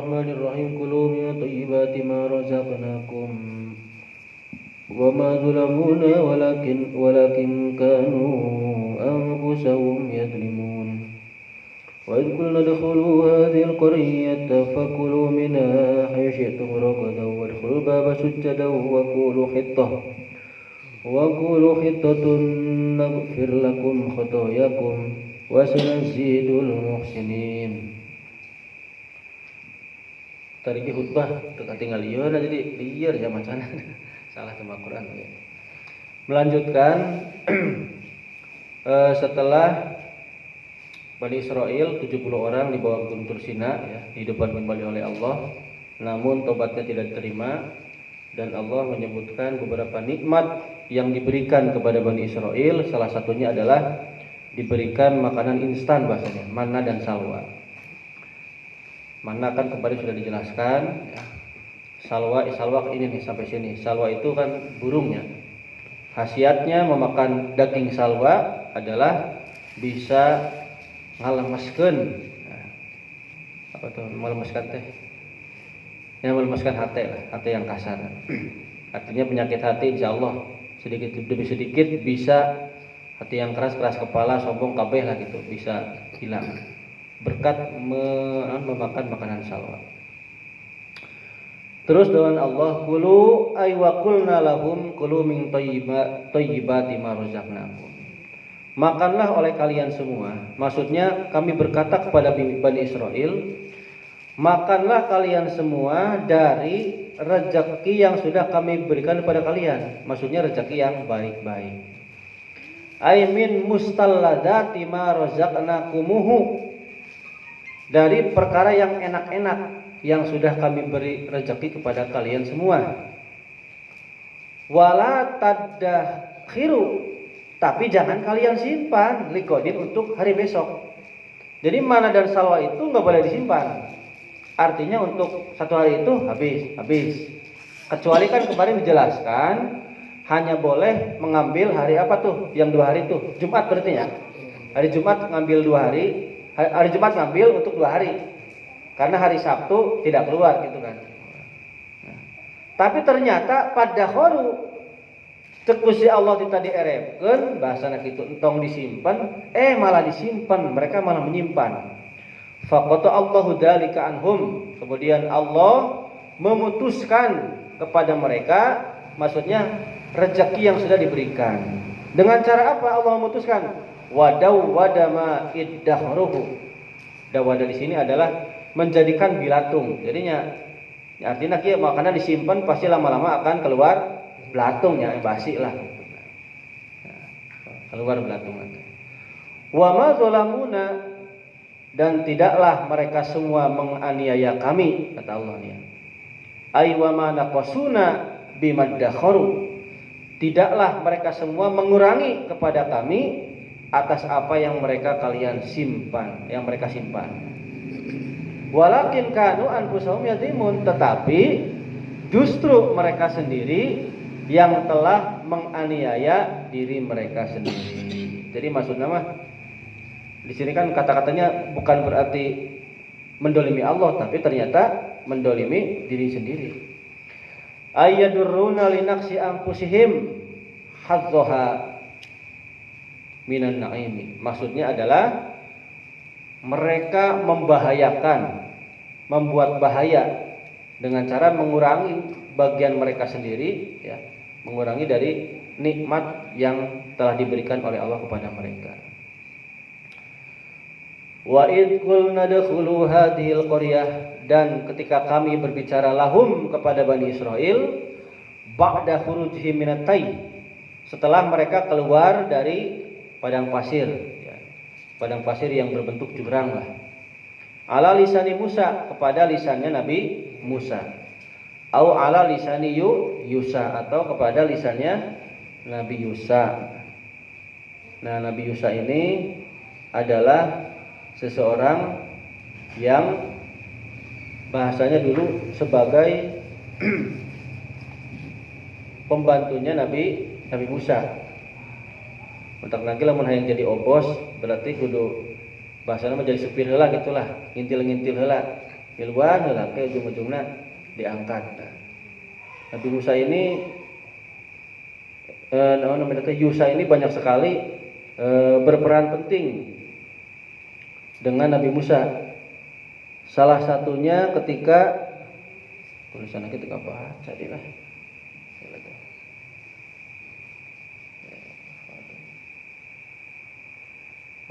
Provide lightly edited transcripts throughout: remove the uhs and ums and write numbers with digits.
Bismillahirrahmanirrahim. Kulu min thayyibati ma razaqnakum. Wa ma zalamuna walakin kanu anfusahum yadhlimun. Wa idh qulna udkhulu hadhihi al-qaryata fakulu minha haythu shi'tum ragadan wadkhulul baba sujjadan wa qulu hittatun naghfir lakum khatayakum wa sanazidul muhsinin. Tadi khutbah teu tinggal lieur jadi lieur zaman sana. Salah sama Quran ya. Melanjutkan setelah Bani Israel 70 orang dibawa ke Gunung Tursina ya, dihidupkan kembali oleh Allah, namun tobatnya tidak diterima dan Allah menyebutkan beberapa nikmat yang diberikan kepada Bani Israel. Salah satunya adalah diberikan makanan instan bahasanya, manna dan salwa. Manna kan kemarin sudah dijelaskan ya. Salwa ini nih sampai sini. Salwa itu kan burungnya. Khasiatnya memakan daging salwa adalah bisa ngalemeskeun. Nah, apa tuh melemeskan teh? Yang melemeskan hati lah, hati yang kasar. Artinya penyakit hati insyaallah sedikit demi sedikit bisa, hati yang keras kepala, sombong kabeh lah gitu, bisa hilang berkat memakan makanan salwa. Terus dengan Allah, kulu ay wa qulna lahum kulu min thayyibati ma razaqnakum. Makanlah oleh kalian semua. Maksudnya kami berkata kepada Bani Israel, makanlah kalian semua dari rezeki yang sudah kami berikan kepada kalian. Maksudnya rezeki yang baik-baik. Ay min mustalladati ma razaqnakumuhu. Dari perkara yang enak-enak yang sudah kami beri rezeki kepada kalian semua. Wala tadakhiru. Tapi jangan kalian simpan liqodin untuk hari besok. Jadi mana dan salwa itu nggak boleh disimpan. Artinya untuk satu hari itu habis. Kecuali kan kemarin dijelaskan hanya boleh mengambil hari apa tuh? Yang 2 hari tuh. Jumat berarti ya. Hari Jumat ngambil 2 hari. Hari Jumat ngambil untuk 2 hari. Karena hari Sabtu tidak keluar gitu kan. Nah, tapi ternyata pada khoru cek Gusti Allah tadi erepkeun bahasana kitu entong disimpan, malah disimpan, mereka malah menyimpan. Faqata Allahu dzalika anhum. Kemudian Allah memutuskan kepada mereka, maksudnya rezeki yang sudah diberikan. Dengan cara apa Allah memutuskan? Wadama iddahruhu. Dawada di sini adalah menjadikan bilatung. Jadinya artinya kieu makanan disimpan pasti lama-lama akan keluar belatungnya, basi lah. Keluar belatung nanti. Wa ma zalamuna, dan tidaklah mereka semua menganiaya kami, kata Allah ya. Ay wa ma naqasuna bimaddakharu. Tidaklah mereka semua mengurangi kepada kami atas apa yang mereka simpan. Walakin kanu anfusahum yadhimun, tetapi justru mereka sendiri yang telah menganiaya diri mereka sendiri. Jadi maksudnya mah di sini kan kata-katanya bukan berarti mendolimi Allah, tapi ternyata mendolimi diri sendiri. Ayyadurruna linaksi anfusihim hadzaha minan na'imi. Maksudnya adalah mereka membuat bahaya dengan cara mengurangi bagian mereka sendiri ya, mengurangi dari nikmat yang telah diberikan oleh Allah kepada mereka. Wa id qulna dkhulu hadhil qaryah, dan ketika kami berbicara lahum kepada Bani Israel ba'da khurujihim minat tay, setelah mereka keluar dari padang pasir ya, padang pasir yang berbentuk jurang lah. Ala lisani Musa, kepada lisannya Nabi Musa. Au ala lisani Yusa, atau kepada lisannya Nabi Yusa. Nah, Nabi Yusa ini adalah seseorang yang bahasanya dulu sebagai pembantunya Nabi Musa. Untuk lagi lamun hayang jadi obos berarti kudu bahasana menjadi supir heula gitulah, ngintil-ngintil heula. Miluan heula ke ujung-ujungna diangkat. Nabi Musa ini Yusa ini banyak sekali berperan penting dengan Nabi Musa. Salah satunya ketika tulisan ketika baca dilah.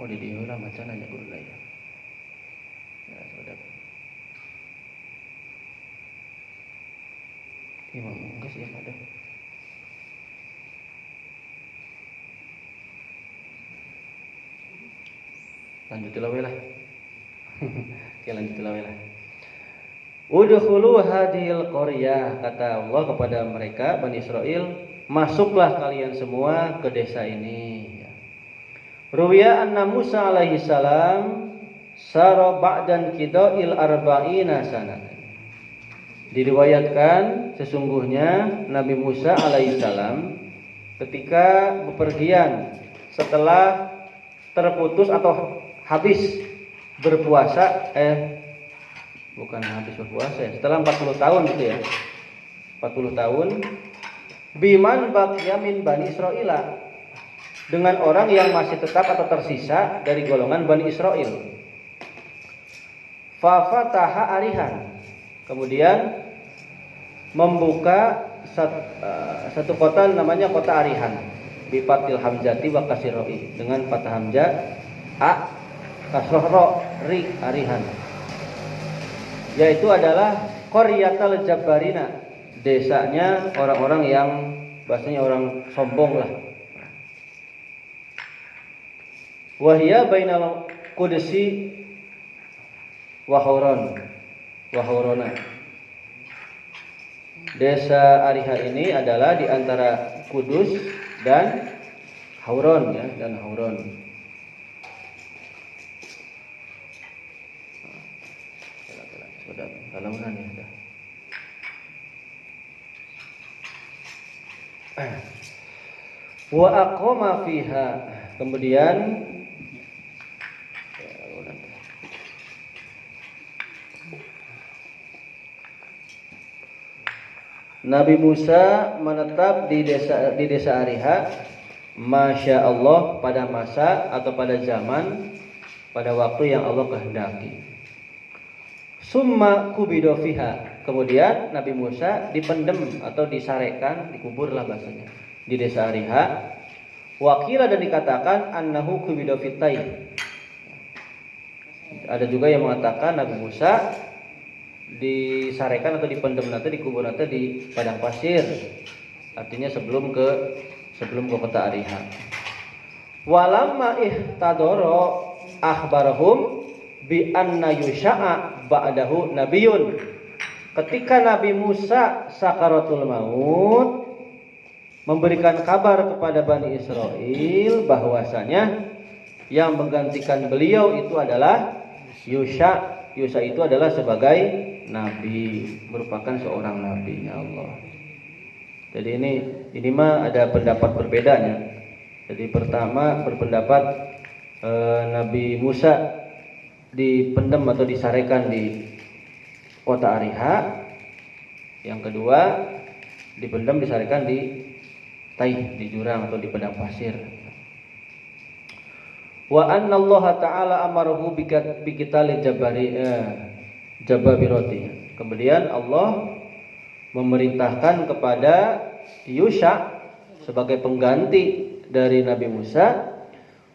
Oh di dieu lah macan anya guruna ya. Ya sudah. Imam geus ya ada. Lanjutilah we lah. Oke, lanjutilah we lah. Udkhulu hadhil qaryah, kata Allah kepada mereka Bani Israil, masuklah kalian semua ke desa ini. Ruwiya anna Musa alaihi salam sara ba'dan qida'il arba'ina sanatan. Diriwayatkan sesungguhnya Nabi Musa alaihi salam ketika bepergian setelah terputus atau habis berpuasa bukan habis berpuasa ya, setelah 40 tahun gitu ya. 40 tahun biman baqiya min Bani Israila, dengan orang yang masih tetap atau tersisa dari golongan Bani Israil. Fa fataha arihan, kemudian membuka satu kota namanya kota Arihan bi fathil hamzati wa kasiroi, dengan fathah hamzah a kasroh ro ri Arihan, yaitu adalah Qaryatul Jabbarina, desanya orang-orang yang bahasanya orang sombong lah. Wahia bainal Qudsi wa Haurona. Desa Ariha ini adalah di antara Kudus dan Hauron ya, dan Hauron. Sudah halaman ya sudah. Wa aqama fiha, kemudian Nabi Musa menetap di desa Ariha, Masya Allah, pada masa atau pada zaman, pada waktu yang Allah kehendaki. Summa kubido fiha, kemudian Nabi Musa dipendem atau disarekan, dikuburlah bahasanya di desa Ariha. Wakila, dan dikatakan annahu kubido fitai. Ada juga yang mengatakan Nabi Musa disarekan atau dipendem nanti, dikubur nanti di padang pasir, artinya sebelum ke kota Ariha. Walamma ihtadoro akhbarahum bi anna yusha'a ba'dahu nabiyun, ketika Nabi Musa sakaratul maut memberikan kabar kepada Bani Israil bahwasanya yang menggantikan beliau itu adalah Yusha. Yusha itu adalah sebagai nabi, merupakan seorang nabinya Allah. Jadi ini mah ada pendapat berbedanya. Jadi pertama berpendapat Nabi Musa dipendam atau disarekan di kota Ariha. Yang kedua dipendam disarekan di Taih, di jurang atau di padang pasir. Wa anna Allah ta'ala amarahu biqitalil Jababiroti. Kemudian Allah memerintahkan kepada Yusha sebagai pengganti dari Nabi Musa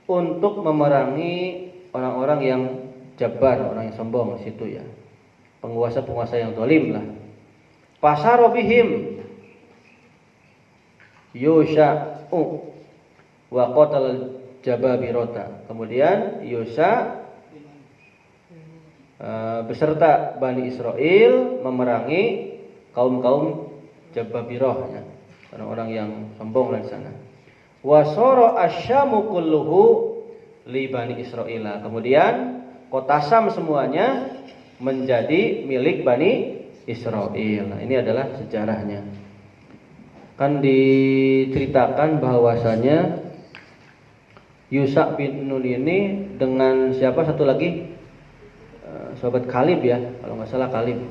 untuk memerangi orang-orang yang Jabbar, orang yang sombong di situ ya. Penguasa-penguasa yang zalim lah. Pasarobihim Yusha wa qatal Jababirota. Kemudian Yusha beserta Bani Israil memerangi kaum-kaum Jababiroh ya, orang-orang yang sombong di sana. Wasara asyamu kulluhu li Bani Israil. Kemudian kota Syam semuanya menjadi milik Bani Israil. Nah, ini adalah sejarahnya. Kan diceritakan bahwasanya Yusha bin Nun ini dengan siapa satu lagi sahabat Kalib ya, kalau nggak salah Kalib,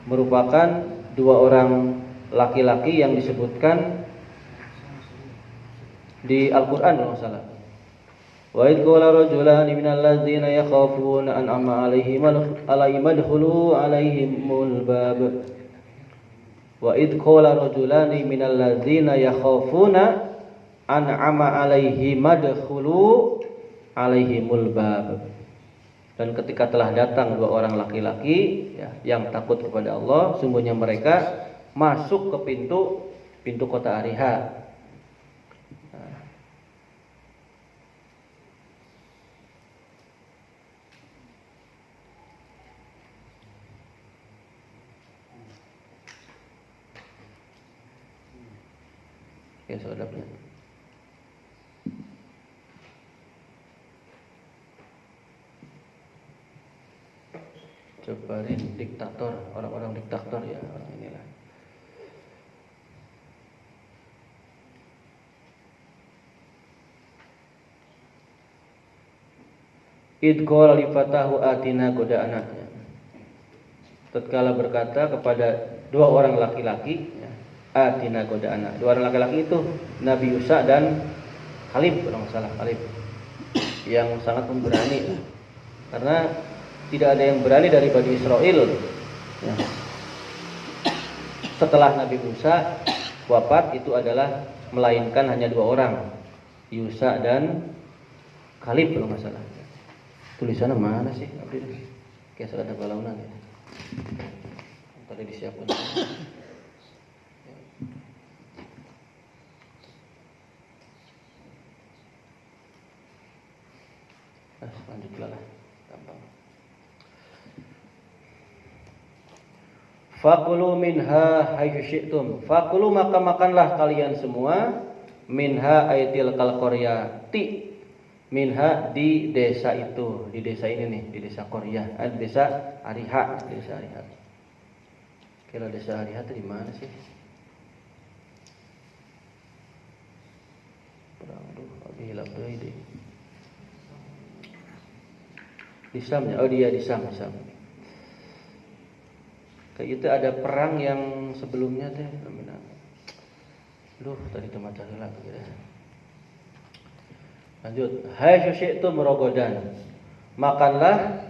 merupakan dua orang laki-laki yang disebutkan di Al-Qur'an kalau nggak salah. Wa idh qala rajulani minal ladzina yakhafuna an'ama 'alaihim adkhulu 'alaihimul bab. Wa idh qala rajulani minal ladzina yakhafuna an'ama 'alaihim adkhulu 'alaihimul bab. Dan ketika telah datang dua orang laki-laki ya, yang takut kepada Allah, sungguhnya mereka masuk ke pintu kota Ariha. Ya, saudara. Coba ini diktator, orang-orang diktator ya, orang inilah. Id qala li fatahu atina goda'ana. Tatkala berkata kepada dua orang laki-laki ya, atina goda'ana. Dua orang laki-laki itu Nabi Yusa dan Kalib, kalau nggak salah Kalib, yang sangat pemberani karena tidak ada yang berani dari Bani Israel ya. Setelah Nabi Musa wafat itu adalah melainkan hanya dua orang, Yusa dan Kalib kalau nggak salah. Tulisannya mana sih? Kayak ada balaunan ya. Tadi disiapkan. Lanjutlah lah, gampang. Fakulu minha haitsu syi'tum. Fakulu maka makanlah kalian semua minha aitil qaryati. Minha di desa itu, di desa ini nih, di desa Qaryah, di desa Ariha, desa Ariha. Kira desa Ariha itu di mana sih? Perang lagi hilap deui deh. Di Sam ya, oh dia di Sam. Kayak gitu ada perang yang sebelumnya teh namanya. Tadi teman cari lagi ya. Lanjut, hai syi'tum rogodan. Makanlah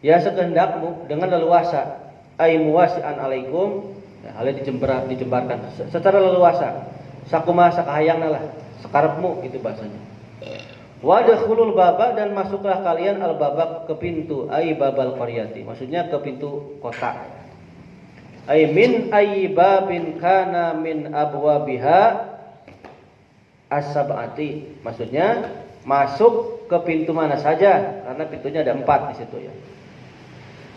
ya sekehendakmu dengan leluasa. Ai muwasi'an alaikum. Ya, halnya dijembarkan secara leluasa. Sakuma sakahayangna lah, sekarepmu itu bahasanya. Wadkhulul baba dan masuklah kalian al baba ke pintu ai babal qaryati. Maksudnya ke pintu kota. Ai min ai babin kana min abwabiha as-sab'ati. Maksudnya masuk ke pintu mana saja karena pintunya ada 4 di situ ya.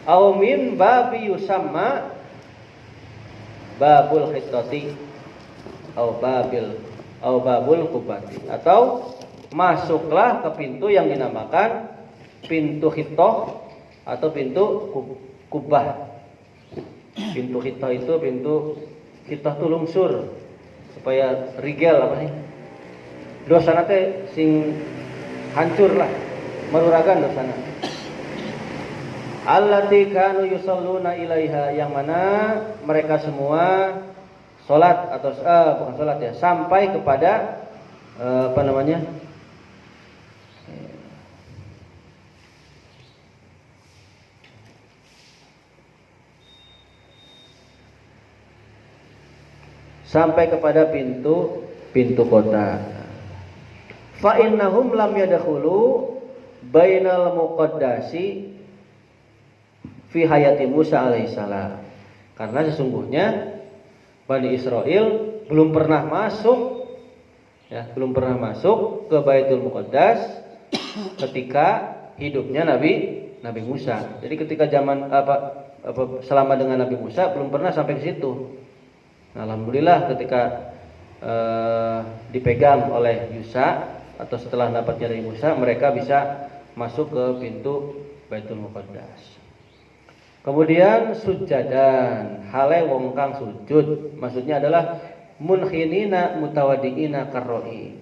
Aw min babi yusamma babul khittati aw babul kubati, atau masuklah ke pintu yang dinamakan pintu khittah atau pintu kubah. Pintu khittah itu pintu khittah itu lungsur supaya rigel apa sih? Dosana teh sing hancur lah, meruragan dosana. Allati kanu yusalluna ilaiha, yang mana mereka semua salat atau bukan salat ya, sampai kepada apa namanya? Sampai kepada pintu kota. Fa innahum lam yadkhulu bainal muqaddasi fi hayati Musa alaihissalam. Karena sesungguhnya Bani Israel belum pernah masuk ke Baitul Muqaddas ketika hidupnya Nabi Musa. Jadi ketika zaman selama dengan Nabi Musa belum pernah sampai ke situ. Nah, alhamdulillah ketika dipegang oleh Yusa atau setelah dapatnya dari Musa, mereka bisa masuk ke pintu Baitul Muqaddas. Kemudian sujadan, hale wong kang sujud, maksudnya adalah munhinina mutawadiina karro'i.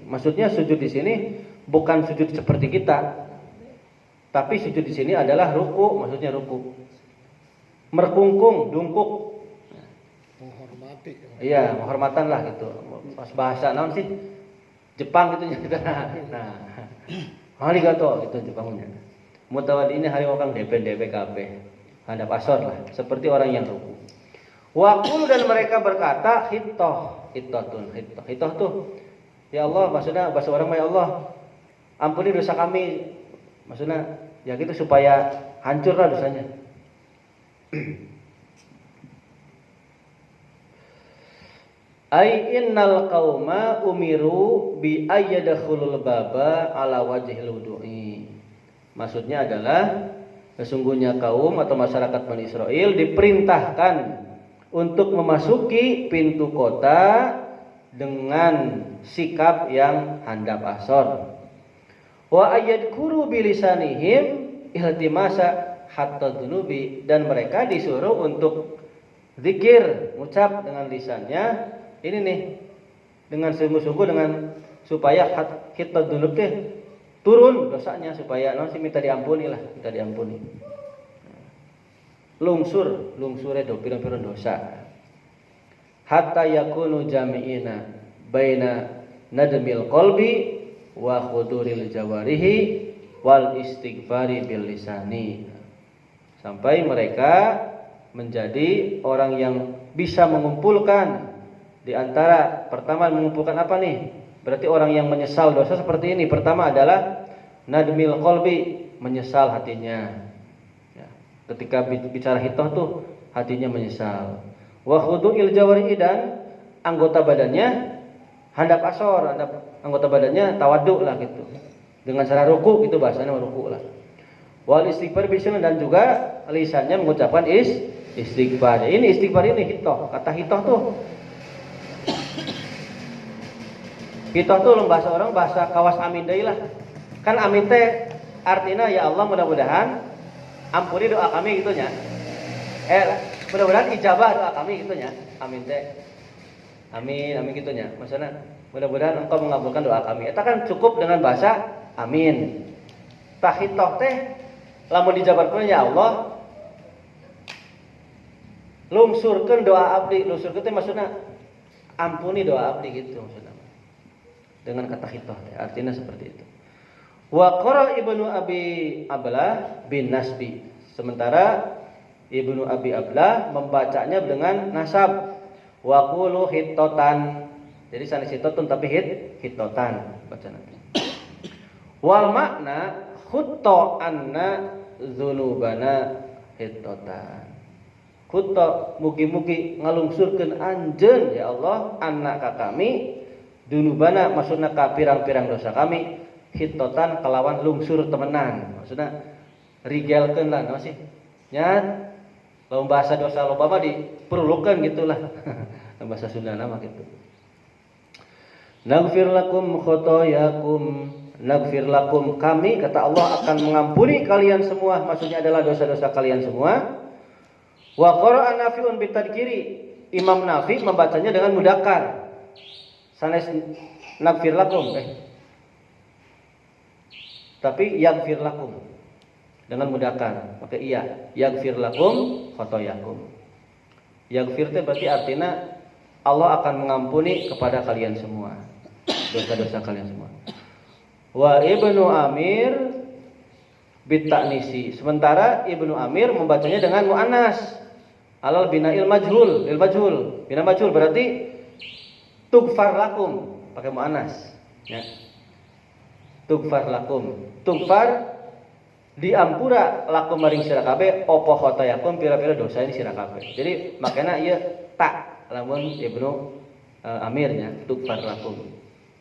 Maksudnya sujud di sini bukan sujud seperti kita. Tapi sujud di sini adalah ruku, maksudnya ruku. Merkungkung, dungkuk. Menghormati. Iya, menghormatan lah gitu. Pas bahasa naon sih? Jepang gitu nya. Nah. Arigato gitu Jepangnya. Mutawadi ini hari wakang DP kabeh. Hadap asor lah, seperti orang yang ruku. Waqul dan mereka berkata hitoh tuh. Ya Allah, maksudnya bahasa orang ya Allah, ampuni dosa kami. Maksudnya ya gitu supaya hancurlah dosanya. Ai innal qauma umiru bi ayyadkhulul baba ala wajhil wudu'i. Maksudnya adalah sesungguhnya kaum atau masyarakat Bani Israel diperintahkan untuk memasuki pintu kota dengan sikap yang handap asor. Wa ayyadkuru bilisanihim iltimasa hatta dunubi, dan mereka disuruh untuk zikir, ucap dengan lisannya. Ini nih dengan sungguh-sungguh dengan supaya kita dulu teh turun dosanya, supaya nanti minta diampuni lah, minta diampuni. Lungsure do pira-pira dosa. Hatta yakunu jami'ina baina nadmil qalbi wa khuduril jawarihi wal istighfari bil lisani. Sampai mereka menjadi orang yang bisa mengumpulkan di antara, pertama mengumpulkan apa nih? Berarti orang yang menyesal dosa seperti ini. Pertama adalah nadmil qalbi, menyesal hatinya. Ya, ketika bicara hitoh tuh hatinya menyesal. Wa khudu'il jawarihi, dan anggota badannya handap asor, anggota badannya tawaduk lah gitu. Dengan cara ruku gitu, bahasanya ruku lah. Wal istighfar bisan, dan juga lisannya mengucapkan istighfar. Ini istighfar ini hitoh. Kata hitoh tuh, hitoh tuh bahasa orang bahasa kawas amin deui lah. Kan amin teh artinya ya Allah mudah-mudahan ampuni doa kami gitu nya. Mudah-mudahan ijabah doa kami gitu nya. Amin teh. Amin gitu nya. Maksudnya mudah-mudahan engkau mengabulkan doa kami. Eta kan cukup dengan bahasa amin. Tah hitoh teh lamun dijabarkeun ya Allah lungsurkeun doa abdi. Lungsurkeun teh maksudna ampuni doa abdi gitu maksudna. Dengan kata hitoh artinya seperti itu. Wa qara Ibnu Abi Ablah bin Nasbi. Sementara Ibnu Abi Ablah membacanya dengan nasab. Wa qulu hitotan. Jadi sanes hitotun tapi hitotan bacaan. Wal makna khutta anna dzunubana hitotan. Khutta mugi-mugi ngalungsurkeun anjeun ya Allah anak ka kami dunubana, maksudna ka pirang-pirang dosa kami hitotan kelawan lungsur temenan, maksudna rigelkeun lah masih nya lamun bahasa dosa loba mah diperlukeun gitulah. Bahasa Sunda nama gitu. Naghfir lakum khotoyakum, naghfir lakum, kami kata Allah akan mengampuni kalian semua, maksudnya adalah dosa-dosa kalian semua. Wa qara'a Nafi'un bitadkiri, Imam Nafi membacanya dengan mudzakkar. Sanes naghfir lakum tapi yaghfir lakum dengan mudzakkar pakai iya, yaghfir lakum khotoyakum. Yaghfir itu berarti artinya Allah akan mengampuni kepada kalian semua dosa-dosa kalian semua. Wa Ibnu Amir bitaknisi, sementara Ibnu Amir membacanya dengan muannas alal bina'il majhul, lil majhul. Bina majhul berarti tughfar lakum pakai muannas ya. Tughfar lakum, tughfar diampura lakum maring sira kabeh apa khotoyakum pira-pira dosa ini sira kabeh. Jadi makanya ieu tak lamun Ibnu Amirnya tughfar lakum.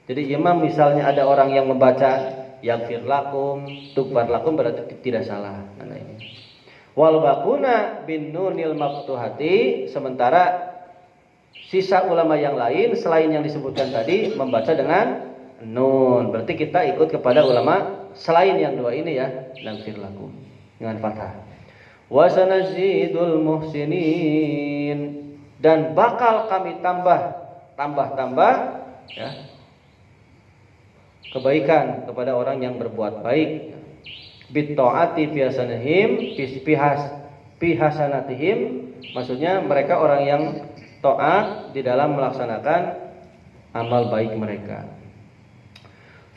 Jadi imam misalnya ada orang yang membaca yaghfir lakum, tughfar lakum berarti tidak salah mana ini. Wal baquna bin nunil maftuhati, sementara sisa ulama yang lain selain yang disebutkan tadi membaca dengan nun. Berarti kita ikut kepada ulama selain yang dua ini ya, yaghfir lakum dengan fathah. Wa sanazidul muhsinin, dan bakal kami tambah ya kebaikan kepada orang yang berbuat baik. Bitta'ati fihasanatihim, maksudnya mereka orang yang taat di dalam melaksanakan amal baik mereka.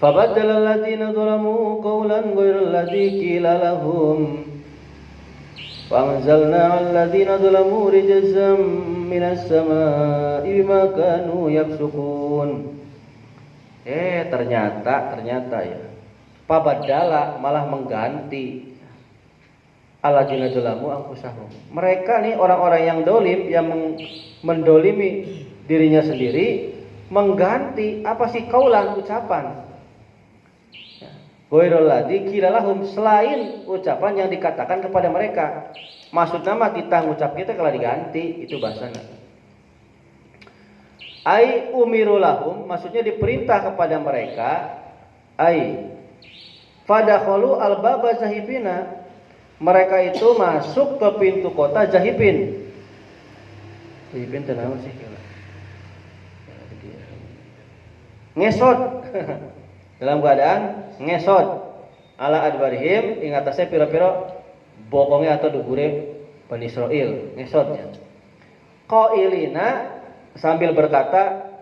Fabaddala alladziina dzalamu qawlan ghairal ladzi qila lahum fa'anzalna 'alal ladziina dzalamu rijzan minas samaa'i bima kanu yafsukun. Ternyata ya. Fabaddala malah mengganti alladzina dzalamu anfusahum. Mereka nih orang-orang yang dolim, yang mendolimi dirinya sendiri, mengganti apa sih kaulan, ucapan. Ghairul ladzi qila lahum, selain ucapan yang dikatakan kepada mereka. Maksudnya mah kita ngucap kita kalau diganti, itu bahasana. Ai umiru lahum, maksudnya diperintah kepada mereka. Ai fadakhalu albaba zahibina, mereka itu masuk ke pintu kota Jahibin. Jahibin itu nama sih? Ngesot. Dalam keadaan ngesot. Ala adbarihim, ing atasnya pira-pira bokongnya atau dugure Bani Israil. Ngesotnya. Qailina, sambil berkata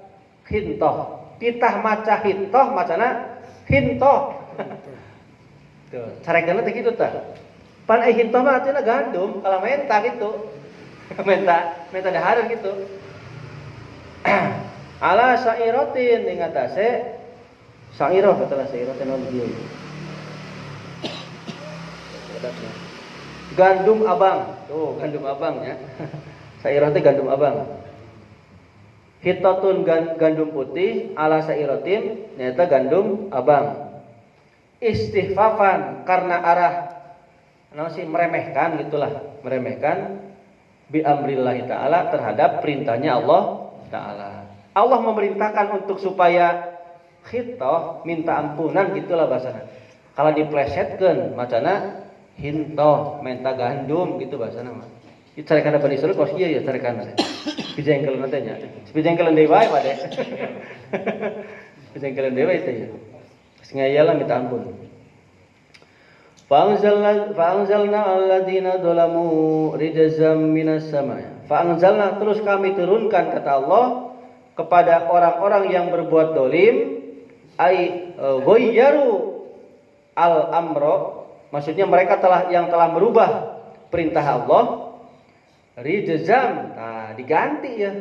hintoh. Pitah maca hintoh, macana hintoh. Tuh, carekeun teh kitu tah. Pan hintoh mah artinya gandum, kalau menta gitu. menta dahar gitu. Ala sa'irotin, ing atase sa'iroh, katalah sa'irotin nama dia. Gandum abang. Tuh, gandum abang ya. Sa'iroh teh gandum abang. Hitatun gandum putih, ala sa'irotin nyata gandum abang. Istihfafan, karena arah meremehkan gitulah, meremehkan bi amrillahi ta'ala, terhadap perintahnya Allah Ta'ala. Allah memerintahkan untuk supaya khitoh, minta ampunan gitulah bahasana. Kalau diplesetkeun macana hintoh, minta gandum gitu bahasana mah. Itu carekan Bani Israil kos ieu ya carekan. Bijengkeun teh nya. Bijengkeun deui wae pade. Bijengkeun deui wae teh ya. Sengayalah minta ampun. Fa'anzalna alladziina dzalamu rijzam minas sama'. Fa'anzalna, terus kami turunkan kata Allah kepada orang-orang yang berbuat dolim, ai ghayyaru al-amro, maksudnya mereka telah merubah perintah Allah, rijzam, nah diganti ya,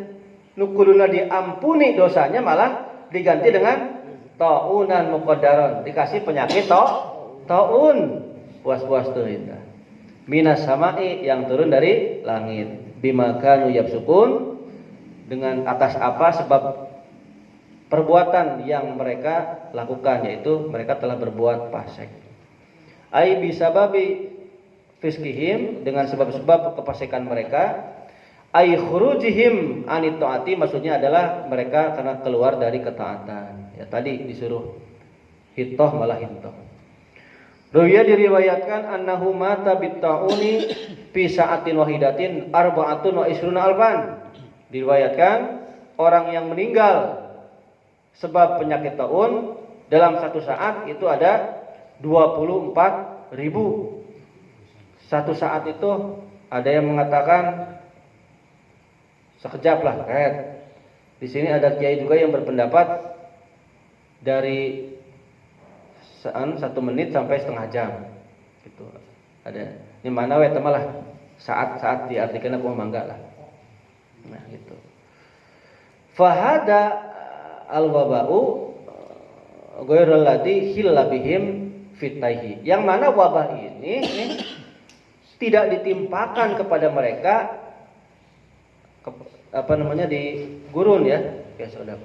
nukuluna diampuni dosanya malah diganti dengan ta'unan muqaddaron, dikasih penyakit ta'un, puas-puas tuh itu. Minas sama'i, yang turun dari langit, bima kanu yafsukun, dengan atas apa sebab perbuatan yang mereka lakukan, yaitu mereka telah berbuat fasik. Ai bisababi fiskihim, dengan sebab-sebab kefasikan mereka. Ai khurujihim anit taati, maksudnya adalah mereka karena keluar dari ketaatan. Ya tadi disuruh hitoh malah hintoh. Ruya diriwayatkan annahu mata bitta'uni fi sa'atin wahidatin arba'atun wa isruna alfan. Diriwayatkan orang yang meninggal sebab penyakit taun dalam satu saat itu ada 24.000. Satu saat itu ada yang mengatakan sekejap lah, kayak di sini ada kiai juga yang berpendapat dari 1 menit sampai setengah jam, gitu. Ada di mana we temalah saat-saat diartikan aku mangga lah. Nah gitu. Fahada al-waba'u ghairul ladzi hilla bihim fitaihi. Yang mana wabah ini tidak ditimpakan kepada mereka di gurun ya, saudara.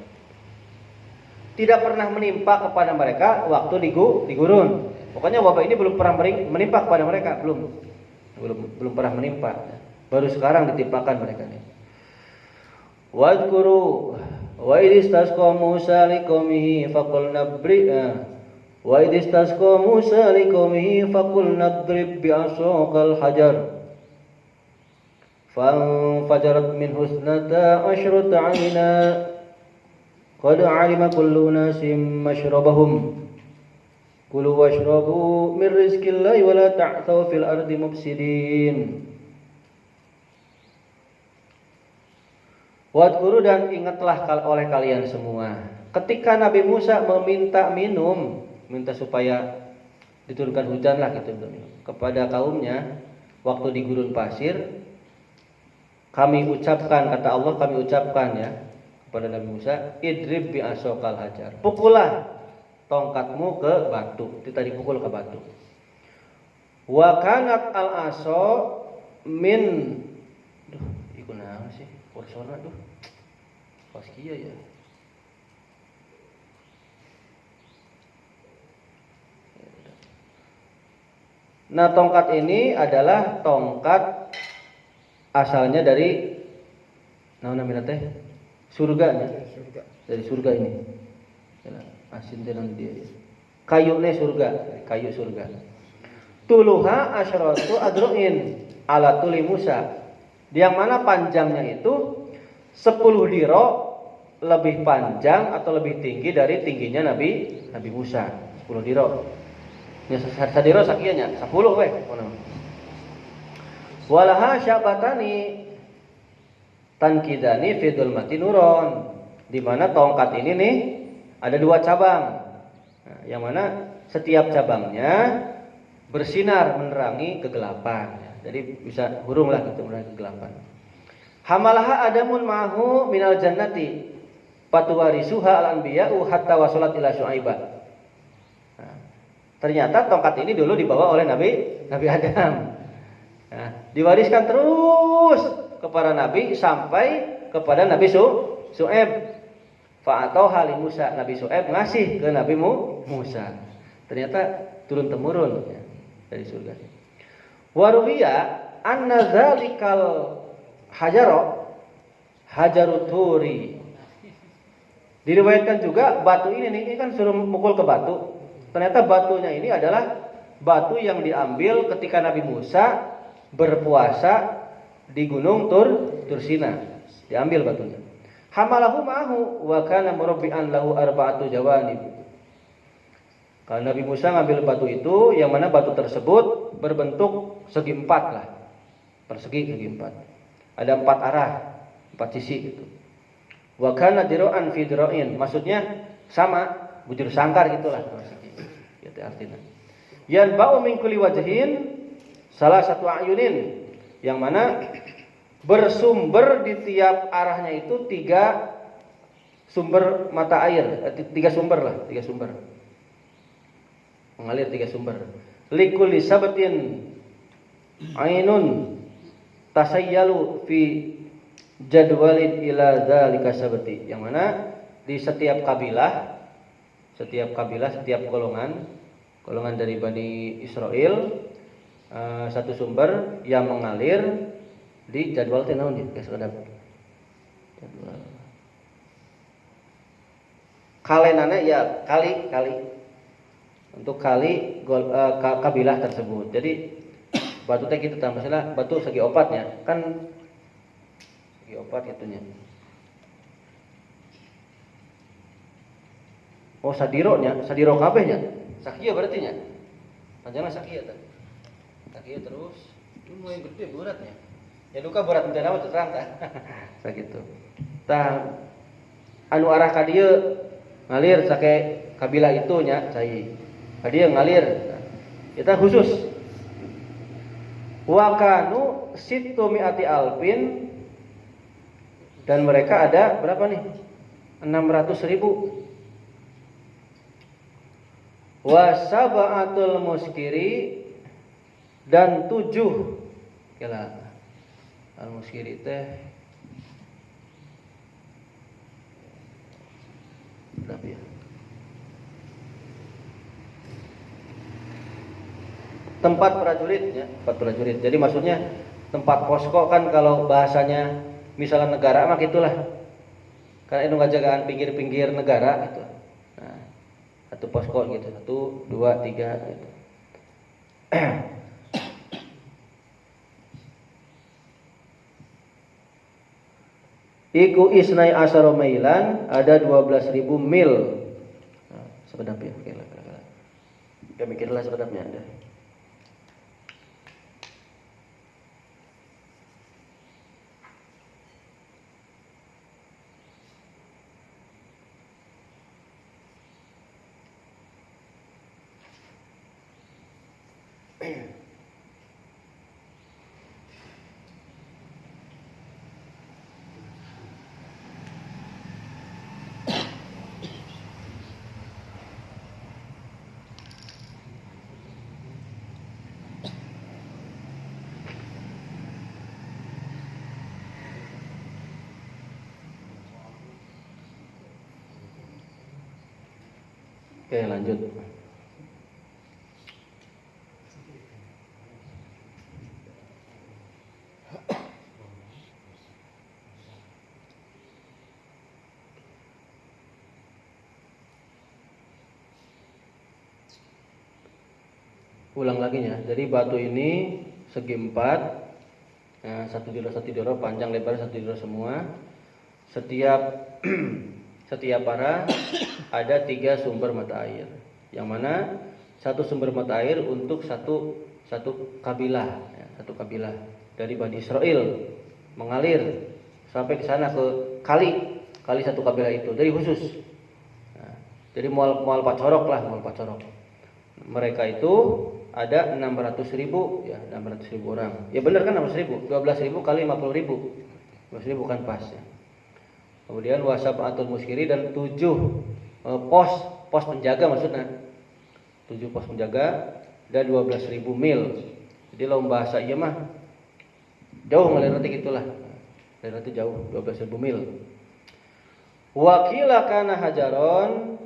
Tidak pernah menimpa kepada mereka waktu di gurun. Pokoknya wabah ini belum pernah menimpa kepada mereka, belum pernah menimpa. Baru sekarang ditimpakan mereka nih. Wadhkuru wa idistasqa Musa liqaumihi faqul nabri wa idistasqa Musa liqaumihi faqul nadrib bi'asaqal hajar fanfajarat minhu ithnata asyrata 'aina qad 'alima kullu nasin mashrabahum Kulu washrabu min rizqillahi wa la ta'thaw fil ardi mufsidin. Wadhkuru dan ingatlah oleh kalian semua ketika Nabi Musa meminta minum, minta supaya diturunkan hujan lah gitu kepada kaumnya waktu di gurun pasir. Kami ucapkan, kata Allah, kami ucapkan ya kepada Nabi Musa, idrib bi asokal hajar, pukullah tongkatmu ke batu. Itu tadi pukul ke batu. Wa kanat al aso min, duh iku naon sih kursorna duh pas kieu ya. Nah, tongkat ini adalah tongkat asalnya dari namanya teh surga ya. Dari surga ini. Asin teh dia. Kayunya surga, kayu surga. Tuluha asyratu adru'in ala tuli Musa. Yang mana panjangnya itu 10 diro lebih panjang atau lebih tinggi dari tingginya Nabi Musa. 10 diro. Ya sadiro sakianya 10 we. Walaha syabatani tankidani fi dzulmati nuron. Di mana tongkat ini nih ada 2 cabang. Nah, yang mana setiap cabangnya bersinar menerangi kegelapan. Jadi bisa hurung lah gitu menerangi kegelapan. Hamalaha adamun ma'hu minal jannati patuwarisuha al-anbiya'u hatta wasalat ila Syu'aibah. Nah, ternyata tongkat ini dulu dibawa oleh Nabi Adam. Nah, diwariskan terus kepada Nabi sampai kepada Nabi Syu'aib. Fa'atau hali Musa, Nabi Syu'aib ngasih ke Nabi Musa. Ternyata turun temurun ya, dari surga. Waruwiya anna dzalikal hajarut turi. Diriwayatkan juga batu ini kan suruh mukul ke batu. Ternyata batunya ini adalah batu yang diambil ketika Nabi Musa berpuasa di gunung Tursina. Diambil batunya. Hamalahu ma'ahu wa kana murabbi'an lahu arba'atu jawanib. Kalau Nabi Musa ngambil batu itu, yang mana batu tersebut berbentuk segi 4 lah. Persegi segi 4. Ada 4 arah, 4 sisi gitu. Wa kana dira'an fi dira'in, maksudnya sama, bujur sangkar gitulah maksudnya. Gitu artinya. Yan ba'u min kulli wajhin salah satu ayunin, yang mana bersumber di tiap arahnya itu 3 sumber mata air, 3 sumber lah, 3 sumber. Mengalir 3 sumber. Likulli sabatin ainun tasayyalu fi jadwalin ila dzalika sabati. Yang mana di setiap kabilah, setiap golongan dari Bani Israel, satu sumber yang mengalir di jadwal teh naon ya jadwal kalenana ya kali untuk kabilah tersebut. Jadi batu teh gitu tah masalah batu segi opatnya kan segi opat gitunya. Oh sadiro kabeh nya sakieu berarti nya panjangna sakieu teh sakieu terus itu mulai gede beratnya. Ya duka berat teh naon terang tah. Sakitu. Tah anu arah ka dieu ngalir sake kabilah itu nya cai. Ka dieu ngalir. Eta khusus. Wa kanu sittu mi'ati alfin, dan mereka ada berapa nih? 600.000. Wa sab'atul muskiri, dan 7 kira al-muskiri teh berapa ya? Tempat prajurit. Jadi maksudnya tempat posko kan kalau bahasanya misalnya negara mah gitulah. Karena itu ngajagaan pinggir-pinggir negara gitu. Nah, satu posko gitu. 1, 2, 3 gitu. Iku isnai asaro mailan, ada 12.000 mil. Nah, sebenarnya ya, kira-kira. Gak mikirlah sekedapnya ada. Oke, lanjut. Ulang lagi ya. Jadi batu ini segi 4, ya, 1 diro panjang lebar 1 diro semua. Setiap arah ada 3 sumber mata air. Yang mana satu sumber mata air untuk satu kabilah, ya, satu kabilah dari Bani Israel mengalir sampai ke sana ke kali satu kabilah itu. Jadi khusus. Nah, jadi mual pacorok lah, mual pacorok. Mereka itu ada 600.000 ya, 600.000 orang. Ya benar kan 600.000, 12.000 kali 50.000. 12.000 kan pas ya. Kemudian wasab'atul muskiri dan 7 pos penjaga maksudnya. 7 pos penjaga dan 12.000 mil. Jadi lawan bahasa iya mah jauh ngelirati gitulah. Ngelirati jauh 12.000 mil. Wakila kana hajaron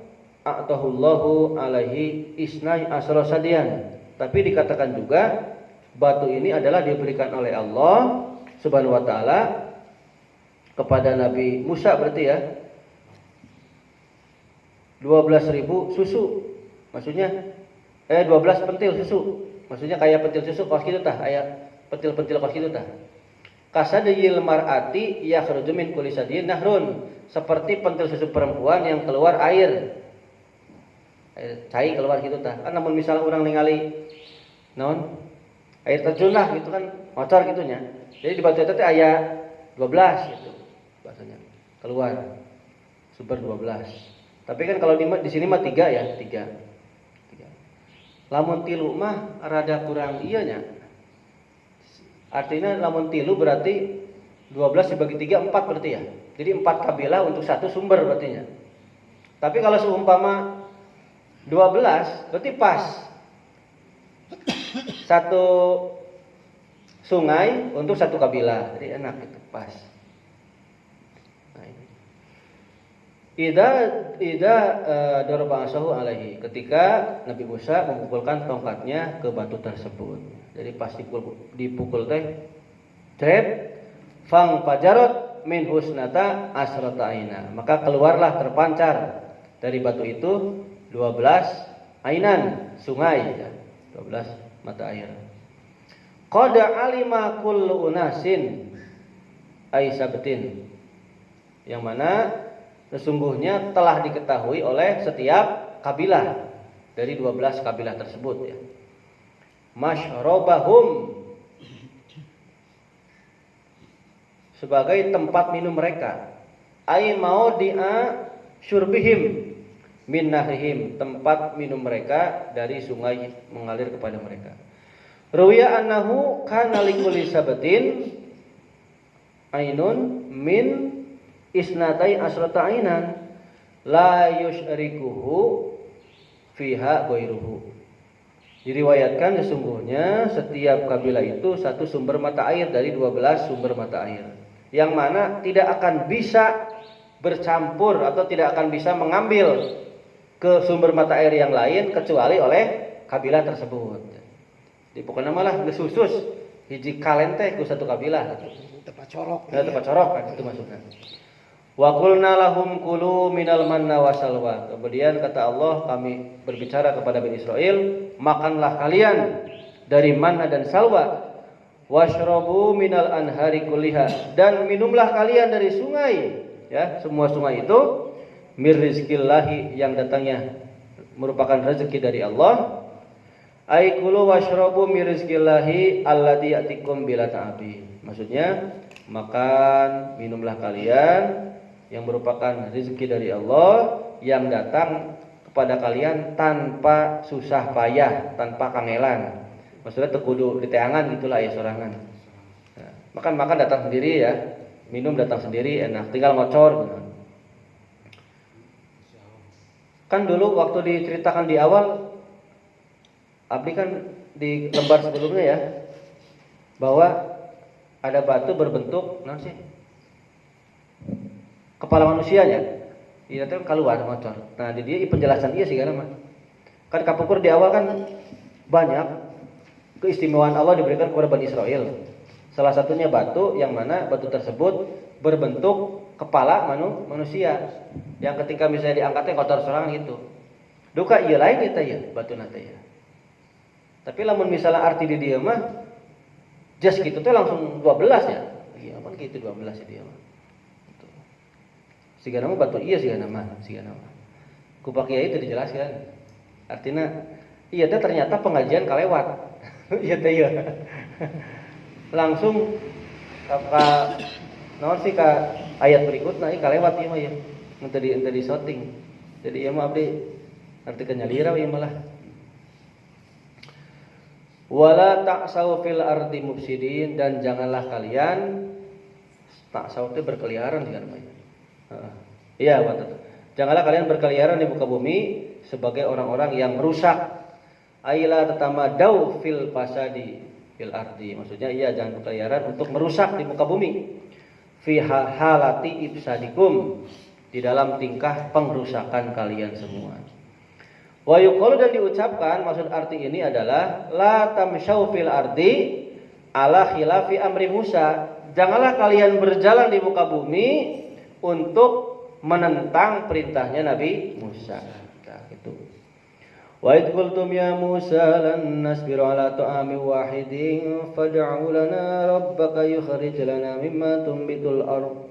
a'tahullahu alaihi isnai asra sadian. Tapi dikatakan juga batu ini adalah diberikan oleh Allah Subhanahu wa taala kepada Nabi Musa berarti ya. 12.000 susu. Maksudnya 12 pentil susu. Maksudnya kayak pentil susu kos kitu tah, aya pentil-pentil kos kitu tah. Kasadil mar'ati yakhruju min kulli sadin nahrun. Seperti pentil susu perempuan yang keluar air cai keluar gitu tah. Kan namun misalnya orang ningali naon air terjun lah gitu kan motor gitunya. Jadi di batu itu teh aya 12 gitu bahasanya. Keluar sumber 12. Tapi kan kalau di sini mah 3 ya, 3. Lamun tilu mah rada kurang iyanya. Artinya lamun tilu berarti 12 dibagi 3 4 berarti ya. Jadi 4 kabilah untuk satu sumber berartinya. Tapi kalau seumpama 12 berarti pas. Satu sungai untuk satu kabilah. Jadi enak itu pas. Nah, Ida daraba asahu alaihi. Ketika Nabi Musa memukulkan tongkatnya ke batu tersebut. Jadi pas dipukul teh jret fang fajarot min husnata asrata aina. Maka keluarlah terpancar dari batu itu 12 ainan sungai ya. 12 mata air. Qad alima kullu unasin aisabatin. Yang mana sesungguhnya telah diketahui oleh setiap kabilah dari 12 kabilah tersebut ya. Mashrabahum sebagai tempat minum mereka. Ai maudi'a syurbihim min nahrihim, tempat minum mereka dari sungai mengalir kepada mereka. Ruwiya annahu kana likulli sabatin ainun min isnatai asrata ainan la yusyrikuhu fiha ghairuhu. Diriwayatkan sesungguhnya setiap kabilah itu satu sumber mata air dari 12 sumber mata air, yang mana tidak akan bisa bercampur atau tidak akan bisa mengambil ke sumber mata air yang lain kecuali oleh kabilah tersebut. Di pokoknya malah geus hiji kalen teh ku satu kabilah. Tepat corok. Ya, tepat corok kan itu maksudnya. Wa qulna lahum kulu minal manna wasalwa. Kemudian kata Allah, kami berbicara kepada Bani Israel, makanlah kalian dari manna dan salwa. Washrabu minal anhari kulliha, dan minumlah kalian dari sungai, ya, semua sungai itu mir rizqillahi yang datangnya merupakan rezeki dari Allah. Ai kulu washrabu min rizqillahi alladzi ya'tikum bila ta'abi. Maksudnya, makan, minumlah kalian yang merupakan rezeki dari Allah yang datang kepada kalian tanpa susah payah, tanpa kangelan. Maksudnya tekudu di teangan gitulah ya sorangan. Nah, makan datang sendiri ya, minum datang sendiri enak, tinggal ngocor gitu. Kan dulu waktu diceritakan di awal, abdi kan di lembar sebelumnya ya, bahwa ada batu berbentuk non sih kepala manusianya. Iya itu keluar ngocor. Nah, jadi dia penjelasan iya sih karena mah. Kan kapukur di awal kan banyak keistimewaan Allah diberikan kepada Bani Israel. Salah satunya batu yang mana batu tersebut berbentuk kepala manusia. Yang ketika misalnya diangkatnya kotor sorangan gitu. Duka iya lain kita ya batu nate ya. Tapi lamun misalnya arti di dia mah jas gitu teh langsung 12 ya. Iya kan gitu 12 ya dia mah. Siga nama batu iya siga nama. Ku pak kiai itu dijelaskan. Artinya iya teh ternyata pengajian kalewat. Iya teh ya. Langsung ka naon sih ka ayat berikutna ieu kalewat ieu mah ya. Ente di shooting. Jadi ieu mah abdi artikeun nyalira ieu mah lah. Wala ta'sau fil ardi mufsidin, dan janganlah kalian ta'sau itu berkeliaran di namanya. Iya, betul. Janganlah kalian berkeliaran di muka bumi sebagai orang-orang yang merusak. Aila tatamadau fil fasadi fil ardi. Maksudnya iya jangan berkeliaran untuk merusak di muka bumi. Fi halati ifsadikum, di dalam tingkah pengrusakan kalian semua. Wa yuqalu, dan diucapkan maksud arti ini adalah la tamsyau fil ardi ala khilafi amri Musa. Janganlah kalian berjalan di muka bumi untuk menentang perintahnya Nabi Musa. Nah, gitu. Wa id qultum ya Musa lan nasbiru ala ta'amin wahidin fad'u lana rabbaka yukhrij lana mimma tumbitul ardh.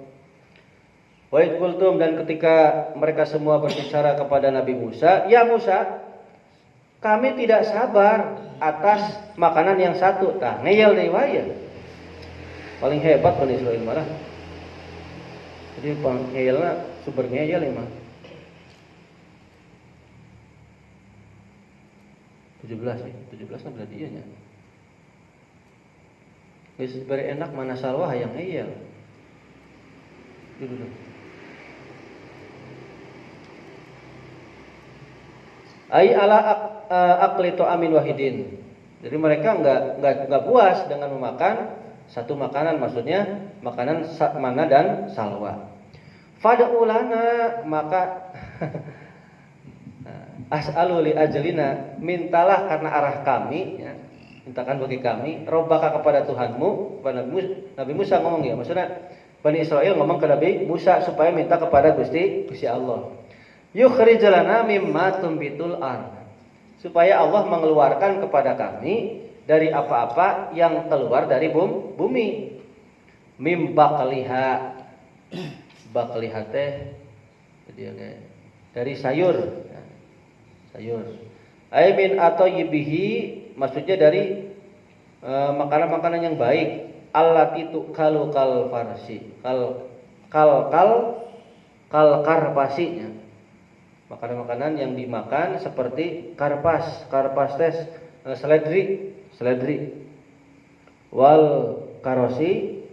Wa id qultum, dan ketika mereka semua berbicara kepada Nabi Musa, ya Musa, kami tidak sabar atas makanan yang satu. Tah ngeyel deui wae. Paling hebat Bani Israil malah. Jadi ngeyelna super ngeyel emang. 17 mah berarti ieu nya. Geus bari enak mana salwa hayang ngeyel. Dulu. Ai ala aqli amin wahidin. Jadi mereka enggak puas dengan memakan satu makanan, maksudnya makanan mana dan salwa. Fad'u lana, maka as'alu li ajlina, mintalah karena arah kami ya. Mintakan bagi kami robbaka kepada Tuhanmu. Nabi Musa ngomong ya, maksudnya Bani Israil ngomong ke Nabi Musa supaya minta kepada Gusti Allah. Yukhrij lana mimma tumbitul ardh, supaya Allah mengeluarkan kepada kami dari apa-apa yang keluar dari bumi. Mim baqliha, baqliha teh dari sayur. Sayur. Ai min atayyibihi, maksudnya dari makanan-makanan yang baik. Allati tukalu kal farsi, kal karpasinya. Makanan-makanan yang dimakan seperti karpas tes seledri. Wal karosi,